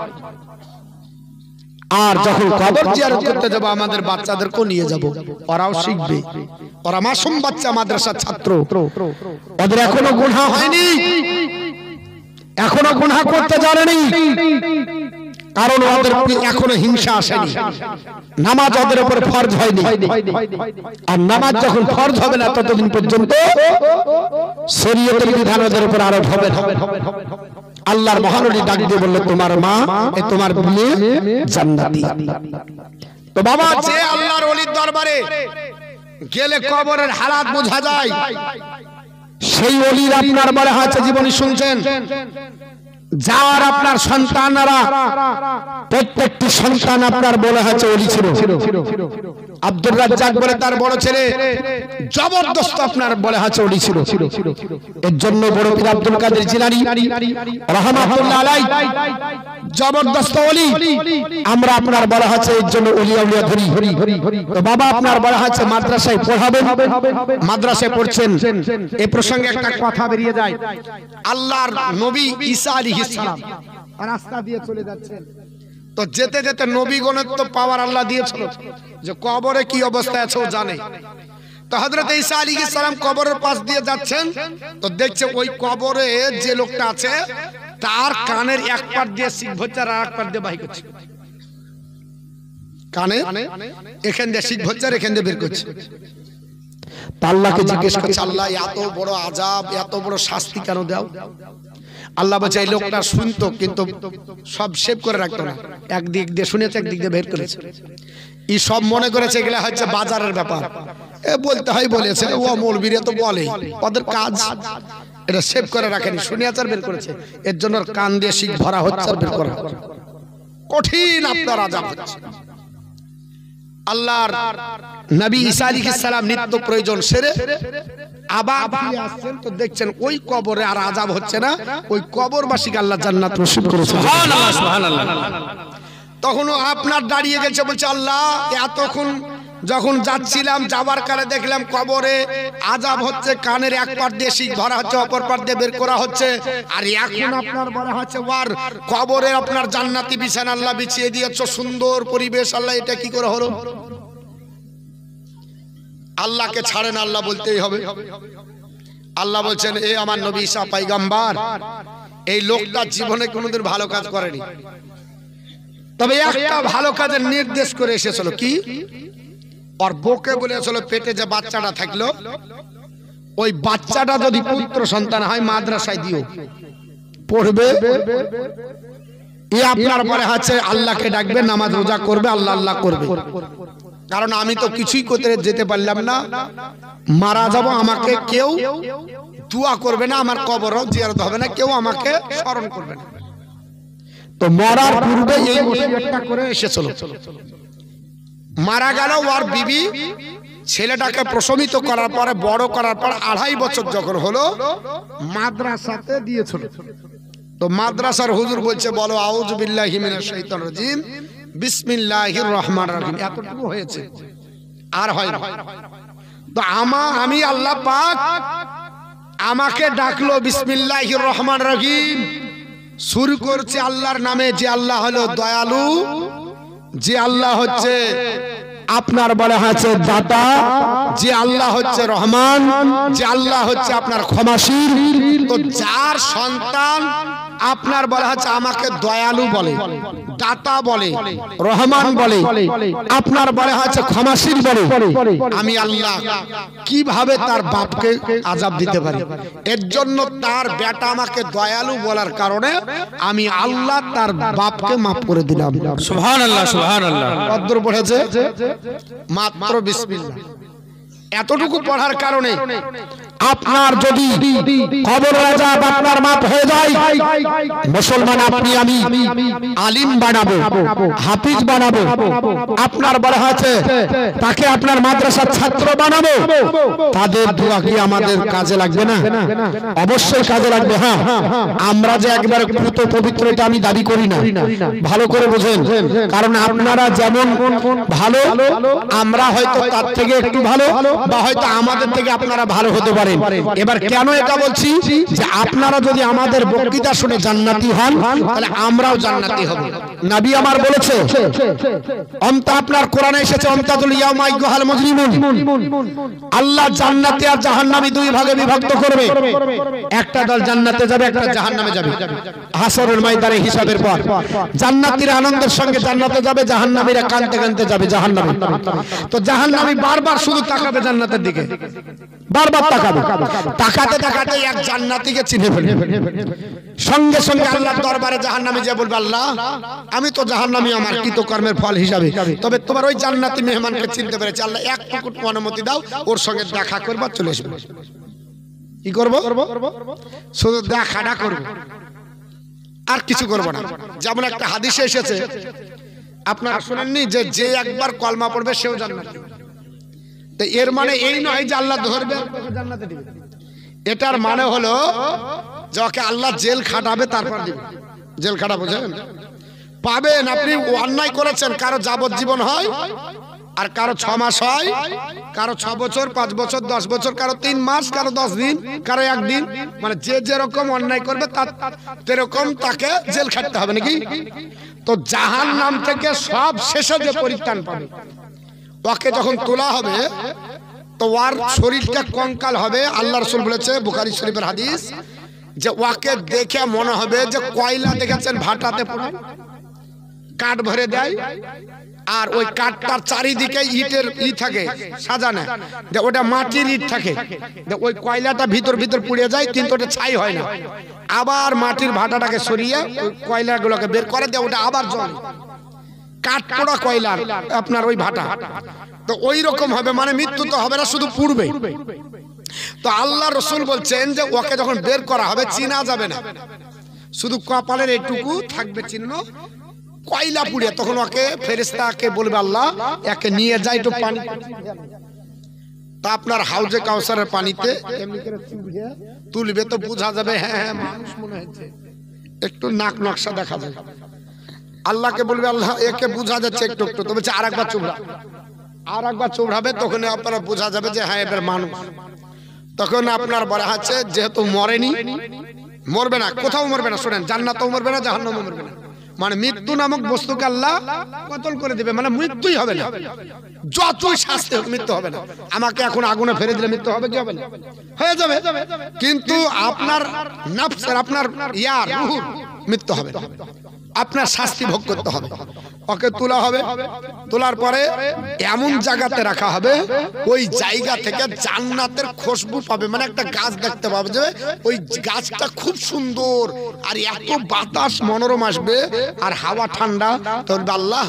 আর যখন কবর জিয়ারত করতে যাব আমাদের বাচ্চাদেরকেও নিয়ে যাব, ওরাও শিখবে। ওরা মাসুম বাচ্চা, মাদ্রাসার ছাত্র, ওদের এখনো গুনাহ হয়নি, এখনো গুনাহ করতে জানেনি, কারণ ওদের এখনো হিংসা আসেনি। নামাজ ওদের উপর ফরজ হয়নি, আর নামাজ যখন ফরজ হবে না ততদিন পর্যন্ত শরীয়তের বিধান ওদের উপর আরোপ হবে না। আল্লাহর মহানবী ডাক দিয়ে বলল, তোমার মা তোমার মেয়ে জান্নাতি। তো বাবা, যে আল্লাহর ওলির দরবারে গেলে কবরের হালাত বোঝা যায়, সেই ওলির আপনার বলা হয়েছে জীবনী শুনছেন, যার আপনার সন্তানরা প্রত্যেকটি সন্তান আপনার বলা হয়েছে ওলি ছিল। আব্দুর রাজ্জাক বলে তার বড় ছেলে জবরদস্ত আপনার বলা হয়েছে ওলি ছিল। এর জন্য বড় পীর আব্দুল কাদের জিলানী রাহমাতুল্লাহ আলাইহি জবরদস্ত ওলি। আমরা আপনার বলা হয়েছে এর জন্য ওলি আউলিয়া ধরি। তো বাবা আপনার বলা হয়েছে মাদ্রাসায় পড়াবেন, মাদ্রাসায় পড়ছেন। এই প্রসঙ্গে একটা কথা বেরিয়ে যায়। আল্লাহর নবী ঈসা আলাইহিস সালাম রাস্তা দিয়ে চলে যাচ্ছেন, তো যেতে যেতে নবীগণের তো পাওয়ার আল্লাহ দিয়েছিল যে কবরে কি অবস্থা আছে ও জানে। তো হযরত ঈসা আলাইহিস সালাম কবরের পাশ দিয়ে যাচ্ছেন, তো দেখছে ওই কবরে যে লোকটা আছে তার কানের এক পাট দিয়ে শিখ ভরছে আর এক পাট দিয়ে বাহির করছে। কানে এখান দিয়ে শিখ ভরছে আর এখান দিয়ে বের করছে। আল্লাহকে জিজ্ঞেস করছে, আল্লাহ এত বড় আযাব, এত বড় শাস্তি কেন দাও? আল্লাহ বলছে এই লোকটা শুনতো কিন্তু সব সেভ করে রাখতো না, একদিক দিয়ে শুনেছে একদিক দিয়ে বের করেছে। ই সব মনে করেছে এগুলা হচ্ছে বাজারের ব্যাপার, এ বলতে হয় বলেছে, ও মৌলবীরা তো বলে, ওদের কাজ এটা সেভ করে রাখেনি, শুনিয়াছে আর বের করেছে। এর জন্য কান দিয়ে শিখ ভরা হচ্ছে আর বের করা হচ্ছে। কঠিন আপনার আযাব হচ্ছে। আল্লাহর নবী ঈসা আলাইহিস সালাম নিত্য প্রয়োজন সেরে আবার ফিরে আসছেন, তো দেখছেন ওই কবরে আর আযাব হচ্ছে না, ওই কবরবাসীকে আল্লাহ জান্নাত নসিব করেছে। সুবহানাল্লাহ সুবহানাল্লাহ। তখন আপনার দাঁড়িয়ে গেছে, বলছে আল্লাহ এতক্ষণ যখন যাচ্ছিলাম যাবার কালে দেখলাম কবরে আযাব হচ্ছে, কানের এক পাট দিয়ে শিখ ধরা হচ্ছে, অপর পাট দিয়ে বের করা হচ্ছে, আর এখন আপনার বলা হচ্ছে ওয়ার কবরে আপনার জান্নাতি বিছানা আল্লাহ বিছিয়ে দিয়েছে, সুন্দর পরিবেশ। আল্লাহ এটা কি করে হলো? আল্লাহকে ছাড়েন, আল্লাহ বলতেই হবে। আল্লাহ বলছেন এ আমার নবী ঈসা পয়গম্বর, এই লোকটা জীবনে কোনোদিন ভালো কাজ করেনি, তবে একটা ভালো কাজের নির্দেশ করে এসেছিল। কি? আর বউকে বলেছিল পেটে যে বাচ্চাটা থাকলো ওই বাচ্চাটা যদি পুত্র সন্তান হয় মাদ্রাসায় দিও, পড়বে। এ আপনার পরে আছে আল্লাহকে ডাকবে, নামাজ রোজা করবে, আল্লাহ আল্লাহ করবে। কারণ আমি তো কিছুই করতে যেতে পারলাম না, মারা যাব, আমাকে কেউ দোয়া করবে না, আমার কবরও জিয়ারত হবে না, কেউ আমাকে স্মরণ করবে না। তো মরার পূর্বে এই ওসিয়তটা করে এসেছিল। মারা গেল, ওর বিবি ছেলেটাকে প্রসবিত করার পরে বড় করার পর 2.5 বছর যখন হলো মাদ্রাসাতে দিয়েছিল। তো মাদ্রাসার হুজুর বলছে বলো আউযু বিল্লাহি মিনাশ শাইতানির রাজিম বিসমিল্লাহির রহমানির রহিম, এতটুকু হয়েছে, আর হয় না। তো আমি আল্লাহ পাক আমাকে ডাকলো বিসমিল্লাহির রহমানির রহিম, শুরু করছে আল্লাহর নামে, যে আল্লাহ হলো দয়ালু যে আল্লাহ হচ্ছে আপনার বলা হয়েছে দাতা, যে আল্লাহ হচ্ছে রহমান, যে আল্লাহ হচ্ছে আপনার ক্ষমাশীল। তো যার সন্তান আপনার বলা হচ্ছে আমাকে দয়ালু বলে, দাতা বলে, রহমান বলে, আপনার বলা হয়েছে ক্ষমাশীল বলে, আমি আল্লাহ কিভাবে তার বাপকে আযাব দিতে পারি? এর জন্য তার বেটা আমাকে দয়ালু বলার কারণে আমি আল্লাহ তার বাপকে মাফ করে দিলাম। সুবহানাল্লাহ, সুবহানাল্লাহ। কদ্দুর পড়েছে? মাত্র বিসমিল্লাহ। এতটুকু পড়ার কারণে আপনার যদি কবর আযাব আপনার মাপ হয়ে যায়, মুসলমান আপনি আমি আলিম বানাবো, হাফিজ বানাবো, আপনার বলা হয়েছে তাকে আপনার মাদ্রাসার ছাত্র বানাবো, তাদের দোয়া কি আমাদের কাজে লাগবে না? অবশ্যই কাজে লাগবে। হ্যাঁ, আমরা যে একবার পুত পবিত্র এটা আমি দাবি করি না, ভালো করে বুঝেন। কারণ আপনারা যেমন ভালো, আমরা হয়তো তার থেকে একটু ভালো, বা হয়তো আমাদের থেকে আপনারা ভালো হতে পারেন। এবার কেন এটা বলছি, যে আপনারা যদি আমাদের বক্তৃতা শুনে জান্নাতি হন, তাহলে আমরাও জান্নাতি হব। নবী আমার বলেছে, অন্তা আপনার কোরআনে এসেছে, অন্তাতুল ইয়াউমা আইয়ুহাল মুজরিমুন, আল্লাহ জান্নাতি আর জাহান্নামী দুই ভাগে বিভক্ত করবে। একটা দল জান্নাতে যাবে, একটা জাহান্নামে যাবে। হাসরের ময়দানে হিসাবের পর জান্নাতীরা আনন্দের সঙ্গে জান্নাতে যাবে, জাহান্নামীরা কাঁদতে কাঁদতে যাবে জাহান্নামে। তো জাহান্নামী বারবার শুধু তাকাবে জান্নাতের দিকে, বারবার তাকাবে, তাকাতে তাকাতে এক জান্নাতীকে চিনে ফেলবে। সঙ্গে সঙ্গে আল্লাহর দরবারে জাহান্নামী যে বলবে, আল্লাহ আমি তো জাহান্নামী আমার কৃতকর্মের ফল হিসাবে, তবে তোমার ওই জান্নাতি মেহমানকে চিনতে পেরেছি, আল্লাহ এক টুকু অনুমতি দাও, ওর সঙ্গে দেখা করবা, চলে আসবে। কি করব? শুধু দেখাটা করব, আর কিছু করব না। যেমন একটা হাদিসে এসেছে, আপনারা শুনেননি যে যে একবার কলমা পড়বে সেও জান্নাতি। তো এর মানে এই নয় যে আল্লাহ ধরবে জান্নাতে দিবে। এটার মানে হলো যাকে আল্লাহ জেল খাটাবে তারপর দিবে। জেল খাটা বুঝেন? পাবেন আপনি অন্যায় করেছেন, কারো যাবজ্জীবন হয়, আর কারো 6 মাস হয়, কারো 6 বছর, 5 বছর, 10 বছর, কারো 3 মাস, কারো 10 দিন, কারো 1 দিন। মানে যে যেরকম অন্যায় করবে তার সেরকম তাকে জেল খাটতে হবে নাকি? তো জাহান্নাম থেকে সব শেষে যে পরিত্রাণ পাবে, ওকে যখন তোলা হবে তো ওর শরীরটা কঙ্কাল হবে। আল্লাহ রাসূল বলেছে, বুখারী শরীফের হাদিস, যে ওকে দেখে মনে হবে যে কয়লা দেখেছেন ভাটাতে পড়ে কাঠ ভরে দেয়, আর ওই কাঠটার চারিদিকে ইটের থাকে সাজানো, যে ওটা মাটির ইট থাকে, যে ওই কয়লাটা ভিতর ভিতর পুড়ে যায়, কিন্তু ওটা ছাই হয় না। আবার মাটির ভাটাটাকে সরিয়ে ওই কয়লাগুলোকে বের করে দেয়, ওটা আবার জ্বলে, কাঠ পোড়া কয়লার আপনার ওই ভাটা। তো ওই রকম হবে, মানে মৃত্যু তো হবে না, শুধু পুড়বে। তো আল্লাহ রাসূল বলছেন যে ওকে যখন বের করা হবে চিনা যাবে না, শুধু কপালের এইটুকু থাকবে চিহ্ন, কয়লা পুড়ে। তখন ওকে ফেরেশতাকে বলবে, আল্লাহ একে নিয়ে যায় একটু পানি, তা আপনার হাউজে কাউসারের পানিতে এমনি করে তুলবে, তো বোঝা যাবে হ্যাঁ হ্যাঁ মানুষ মনে হচ্ছে, একটু নাক নকশা দেখা যায়। আল্লাহকে বলবে, আল্লাহ একে বোঝা যাচ্ছে একটু একটু, তো বলছে আরেকবার চুবড়া, আরেকবার চুবড়াবে, তখন আপনারা বোঝা যাবে যে হ্যাঁ এবার মানুষ। তখন আপনার বলা হচ্ছে যেহেতু মরেনি, মরবে না, কোথাও মরবে না, শোনেন, জান্নাতেও মরবে না, জাহান্নামেও মরবে না, মানে মৃত্যু নামক বস্তুকে আল্লাহ কতল করে দিবে, মানে মৃত্যুই হবে না, যতই শাস্তি হোক মৃত্যু হবে না। আমাকে এখন আগুনে ফেলে দিলে মৃত্যু হবে কি হবে না? হয়ে যাবে, কিন্তু আপনার নফসের, আপনার রূহ মৃত্যু হবে না, আপনার শাস্তি ভোগ করতে হবে। ওকে তোলা হবে, তোলার পরে এমন জায়গাতে রাখা হবে, ওই জায়গা থেকে জান্নাতের খুশবু পাবে, মানে একটা গাছ দেখতে পাবে যে ওই গাছটা খুব সুন্দর, আর এত বাতাস মনোরম আসবে, আর হাওয়া ঠান্ডা। তো আল্লাহ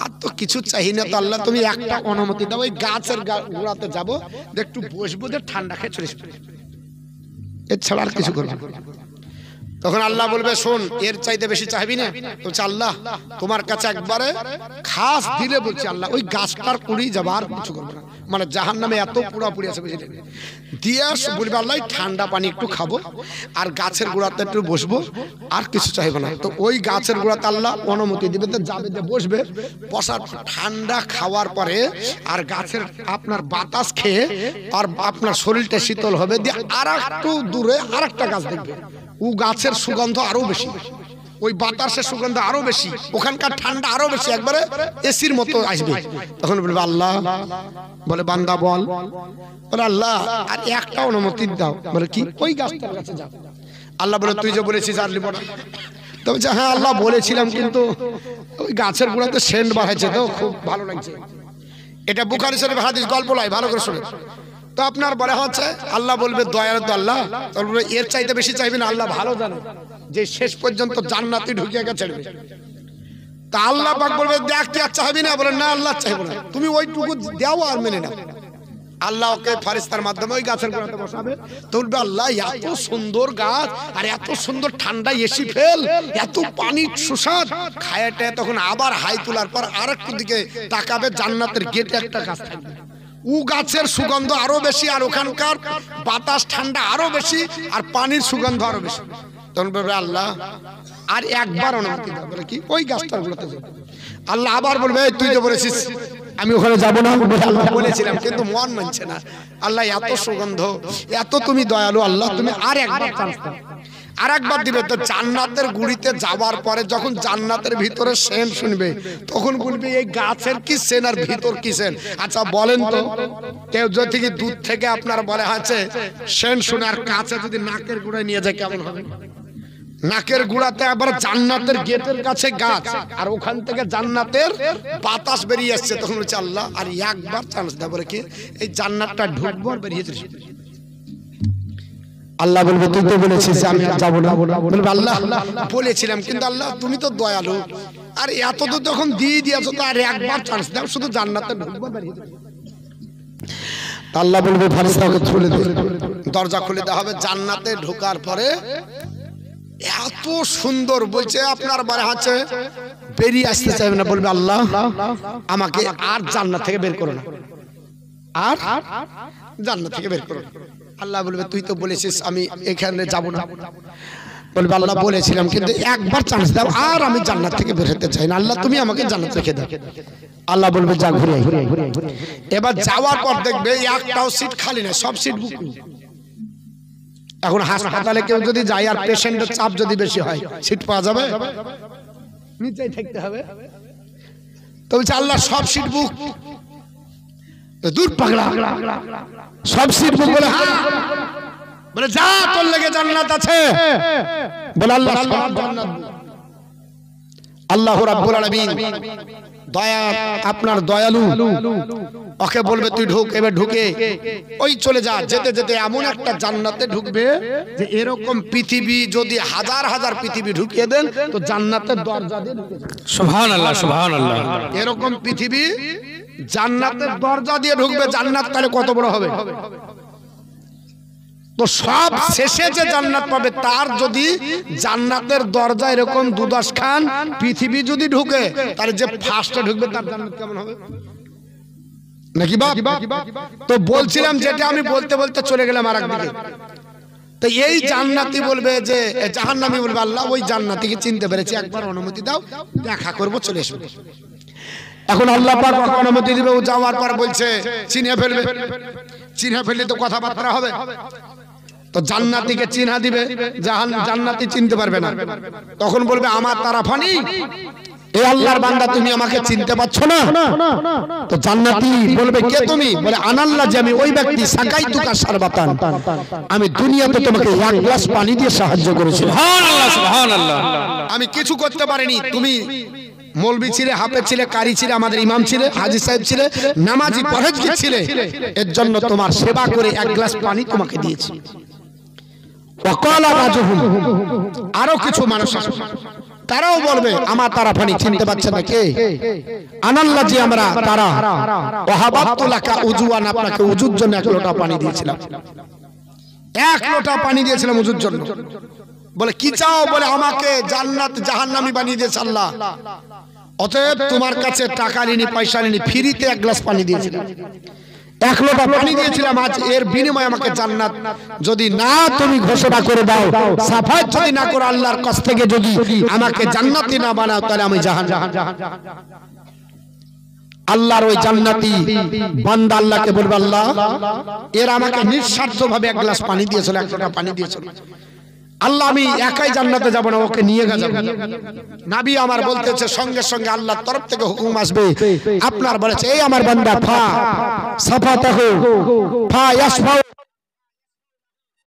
আর তো কিছু চাই না, তো আল্লাহ তুমি একটা অনুমতি দাও, ওই গাছের গোড়াতে যাবো, একটু বসবো, যে ঠান্ডা খেয়ে চলে আসবে, এছাড়া আর কিছু করবো। তখন আল্লাহ বলবে, শোন এর চাইতে বেশি চাইবি না? বলছে, আল্লাহ তোমার কাছে একবারে খাস দিলে, বলছে আল্লাহ ওই গাছটার কুড়ি যাবো, আর কিছু করবো না। মানে জাহান্নামে এত পুড়াপুড়ি আছে, বুঝলেন? দিয়ে বলবে, আল্লাহ ঠান্ডা পানি একটু খাবো, আর গাছের গোড়াতে একটু বসবো, আর কিছু চাইবো না। তো ওই গাছের গোড়াতে আল্লাহ অনুমতি দিবে, তো যাবে, যে বসবে, বসার ঠান্ডা খাওয়ার পরে আর গাছের আপনার বাতাস খেয়ে আর আপনার শরীরটা শীতল হবে, দিয়ে আর একটু দূরে আর একটা গাছ দেখবে, ও গাছের সুগন্ধ আরো বেশি, ওই বাতাসের সুগন্ধ আরো বেশি, ওখানকার ঠান্ডা আরো বেশি, একবারে এসির মতো আসবে। তখন বলবে আল্লাহ, বলে বান্দা বল, বলে আল্লাহ আর একটা অনুমতি দাও। বলে কি? ওই গাছটার কাছে যাও। আল্লাহ বলে তুই যে বলেছিস আর লিব না। তো বলছে হ্যাঁ আল্লাহ বলেছিলাম, কিন্তু ওই গাছের গোড়াতে সেন্ট বাড়াইছে তো খুব ভালো লাগছে। এটা বুখারী শরীফ হাদিস, গল্প নয়, ভালো করে শুনে। তো আপনার বলা হচ্ছে আল্লাহ বলবে দয়ার তো আল্লাহ, তারপরে এর চাইতে বেশি চাইবেন, আল্লাহ ভালো জানে যে শেষ পর্যন্ত জান্নাতে ঢুকিয়ে গেছে। তা আল্লাহ পাক বলবে দেখ তুই আর চাইবি না? বলে না আল্লাহ চাইবো না, তুমি ওইটুকু দাও আর মেনে নাও। আল্লাহ ওকে ফারিস্তার মাধ্যমে ওই গাছের গোড়াতে বসাবে। তো বলবে আল্লাহ এত সুন্দর গাছ আর এত সুন্দর ঠান্ডা এসি ফেল, এত পানি সুস্বাদ খায়াটে। তখন আবার হাই তোলার পর আর একটু দিকে তাকাবে, জান্নাতের গেটে একটা গাছ থাকবে, ও গাছের সুগন্ধ আরো বেশি, আর ওখানকার বাতাস ঠান্ডা আরো বেশি, আর পানির সুগন্ধ আরো বেশি। তখন বলবে আল্লাহ আর একবার অনুমতি দাও। বলে কি? ওই গাছটার গোড়াতে যাবে। আল্লাহ আবার বলবে তুই তো বলেছিস আমি ওখানে যাবো না। আল্লাহ বলেছিলাম কিন্তু মন মানছে না। আল্লাহ এত সুগন্ধ, এত তুমি দয়ালু, আল্লাহ তুমি আর একবার চান্স দাও। আর একবার দিবে। তো জান্নাতের গুড়িতে যাওয়ার পরে যখন জান্নাতের ভিতরে সেন শুনবে, তখন বলবে এই গাছের কি সেন আর ভিতর কি সেন। আচ্ছা বলেন তো, কেউ যদি দূর থেকে আপনার বলে আছে সেন শুনে, আর কাছে যদি নাকের গোড়ায় নিয়ে যায় কেমন হবে? নাকের গোড়াতে আবার জান্নাতের গেটের কাছে গাছ, আর ওখান থেকে জান্নাতের বাতাস বেরিয়ে আসছে। তখন বলছে আল্লাহ আর একবার চান্স দাও। বলে কি? এই জান্নাতটা ঢুকবো আর বেরিয়ে যাবে। আল্লাহ বলবে তুই তো বলেছিস আমি যাবো না। বলবে আল্লাহ বলেছিলাম, কিন্তু আল্লাহ তুমি তো দয়ালু, আর এত তো যখন দিয়ে দিয়েছো তো আর একবার চান্স দাও, শুধু জান্নাতে ঢুকবো বেরিয়ে যাবে। আল্লাহ বলবে ফারিস্তাকে খুলে দে, দরজা খুলে দেওয়া হবে। জান্নাতে ঢোকার পরে এত সুন্দর বলছে আপনার বারে আছে, বেরিয়ে আসতে চাইবে না। বলবে আল্লাহ আমাকে আর জান্নাত থেকে বের করো না, আর জান্নাত থেকে বের করো না। আল্লাহ বলবে তুই তো বলেছিস আমি এখানে যাব না। বলবে আল্লাহ বলেছিলাম, কিন্তু একবার চান্স দাও, আর আমি জান্নাত থেকে বের হতে চাই না। আল্লাহ তুমি আমাকে জান্নাত রেখে দাও। আল্লাহ বলবে যা ঘুরে আয়। এবার যাওয়ার পর দেখবে একটাও সিট খালি না, সব সিট বুকিং। এখন হাসপাতালে কেউ যদি যায় আর পেশেন্টের চাপ যদি বেশি হয়, সিট পাওয়া যাবে? নিচেই থাকতে হবে। তো বলছে আল্লাহ সব সিট বুক। দূর পাগলা, সব সিট বুক? বলে হ্যাঁ। বলে যা তোর লেগে জান্নাত আছে। বলে আল্লাহ জান্নাত। আল্লাহ রাব্বুল আলামিন দয়া, আপনার দয়ালু, ওকে বলবে তুই ঢুক। এবার ঢুকে ওই চলে যা। যেতে যেতে এমন একটা জান্নাতে ঢুকবে যে এরকম পৃথিবী যদি হাজার হাজার পৃথিবী ঢুকিয়ে দেন তো জান্নাতের দরজা দিয়ে ঢুকে যাবে। সুবহানাল্লাহ, সুবহানাল্লাহ। এরকম পৃথিবী জান্নাতের দরজা দিয়ে ঢুকবে। জান্নাত তাহলে কত বড় হবে? তো সব শেষে যে জান্নাত পাবে তার যদি জান্নাতের দরজা এরকম ২-১০ খান পৃথিবী যদি ঢুকে, তার যে ফার্স্টে ঢুকবে তার জান্নাত কেমন হবে নাকি বাপ? তো বলছিলাম যেটা আমি বলতে বলতে চলে গেলাম আর একদিকে। তো এই জান্নাতি বলবে যে জাহান্নামী বলবে আল্লাহ ওই জান্নাতিকে চিনতে পেরেছি, একবার অনুমতি দাও, দেখা করব, চলে এসো। এখন আল্লাহ পাক অনুমতি দিবে। ও যাওয়ার পর বলছে চিনে ফেলবে। চিনে ফেললে তো কথাবার্তা হবে। তো জান্নাতীকে চিহ্না দিবে, জান্নাতি চিনতে পারবে না। তখন বলবে আমার তারাফানি, এ আল্লাহর বান্দা তুমি আমাকে চিনতে পারছো না? তো জান্নাতি বলবে কে তুমি? বলে আনাল্লাহ, যে আমি ওই ব্যক্তি, সাকাইতুকা শারবাতান, আমি দুনিয়াতে তোমাকে এক গ্লাস পানি দিয়ে সাহায্য করেছি। সুবহানাল্লাহ, সুবহানাল্লাহ। আমি কিছু করতে পারিনি, তুমি মৌলবি ছিলে, হাফেজ ছিলে, কারি ছিলে, আমাদের ইমাম ছিলে, হাজী সাহেব ছিলে, নামাজি পরহেজগার ছিলে, এর জন্য তোমার সেবা করে এক গ্লাস পানি তোমাকে দিয়েছি। আরো কিছু মানুষ তারাও বলবে আমার তারাফানি চিনতে পারছে না কে? আনাল্লাহ, যে আমরা তারা ওয়াহাবাতুলাকা উজুয়ান, আপনাকে উজুর জন্য এক লোটা পানি দিয়েছিলাম। এক লোটা পানি দিয়েছিলাম উজুর জন্য। বলে কি চাও? বলে আমাকে জান্নাত জাহান্নামী বানিয়ে দিয়েছে আল্লাহ, অতএব তোমার কাছে টাকা নিনি, পয়সা নিনি, ফ্রিতে এক গ্লাস পানি দিয়েছিলাম, এক লোটা পানি দিয়েছিলাম। আজ এর বিনিময়ে আমাকে জান্নাত যদি না তুমি ঘোষণা করে দাও, সাফায়াত যদি না করো, আল্লাহর কাছ থেকে যদি আমাকে জান্নাতি না বানাও, তাহলে আমি জাহান্নাম। আল্লাহর ওই জান্নাতি বান্দা আল্লাহকে বলবে আল্লাহ এর আমাকে নিঃস্বার্থভাবে এক গ্লাস পানি দিয়েছিল, এক লোটা পানি দিয়েছিল, আল্লাহ আমি একাই জান্নাতে যাব না, ওকে নিয়ে যাব। নবী আমার বলতেছে সঙ্গে সঙ্গে আল্লাহর তরফ থেকে হুকুম আসবে, আপনার বলেছে এই আমার বান্দা ফা সাফাতাহু ফা ইয়াসফাউ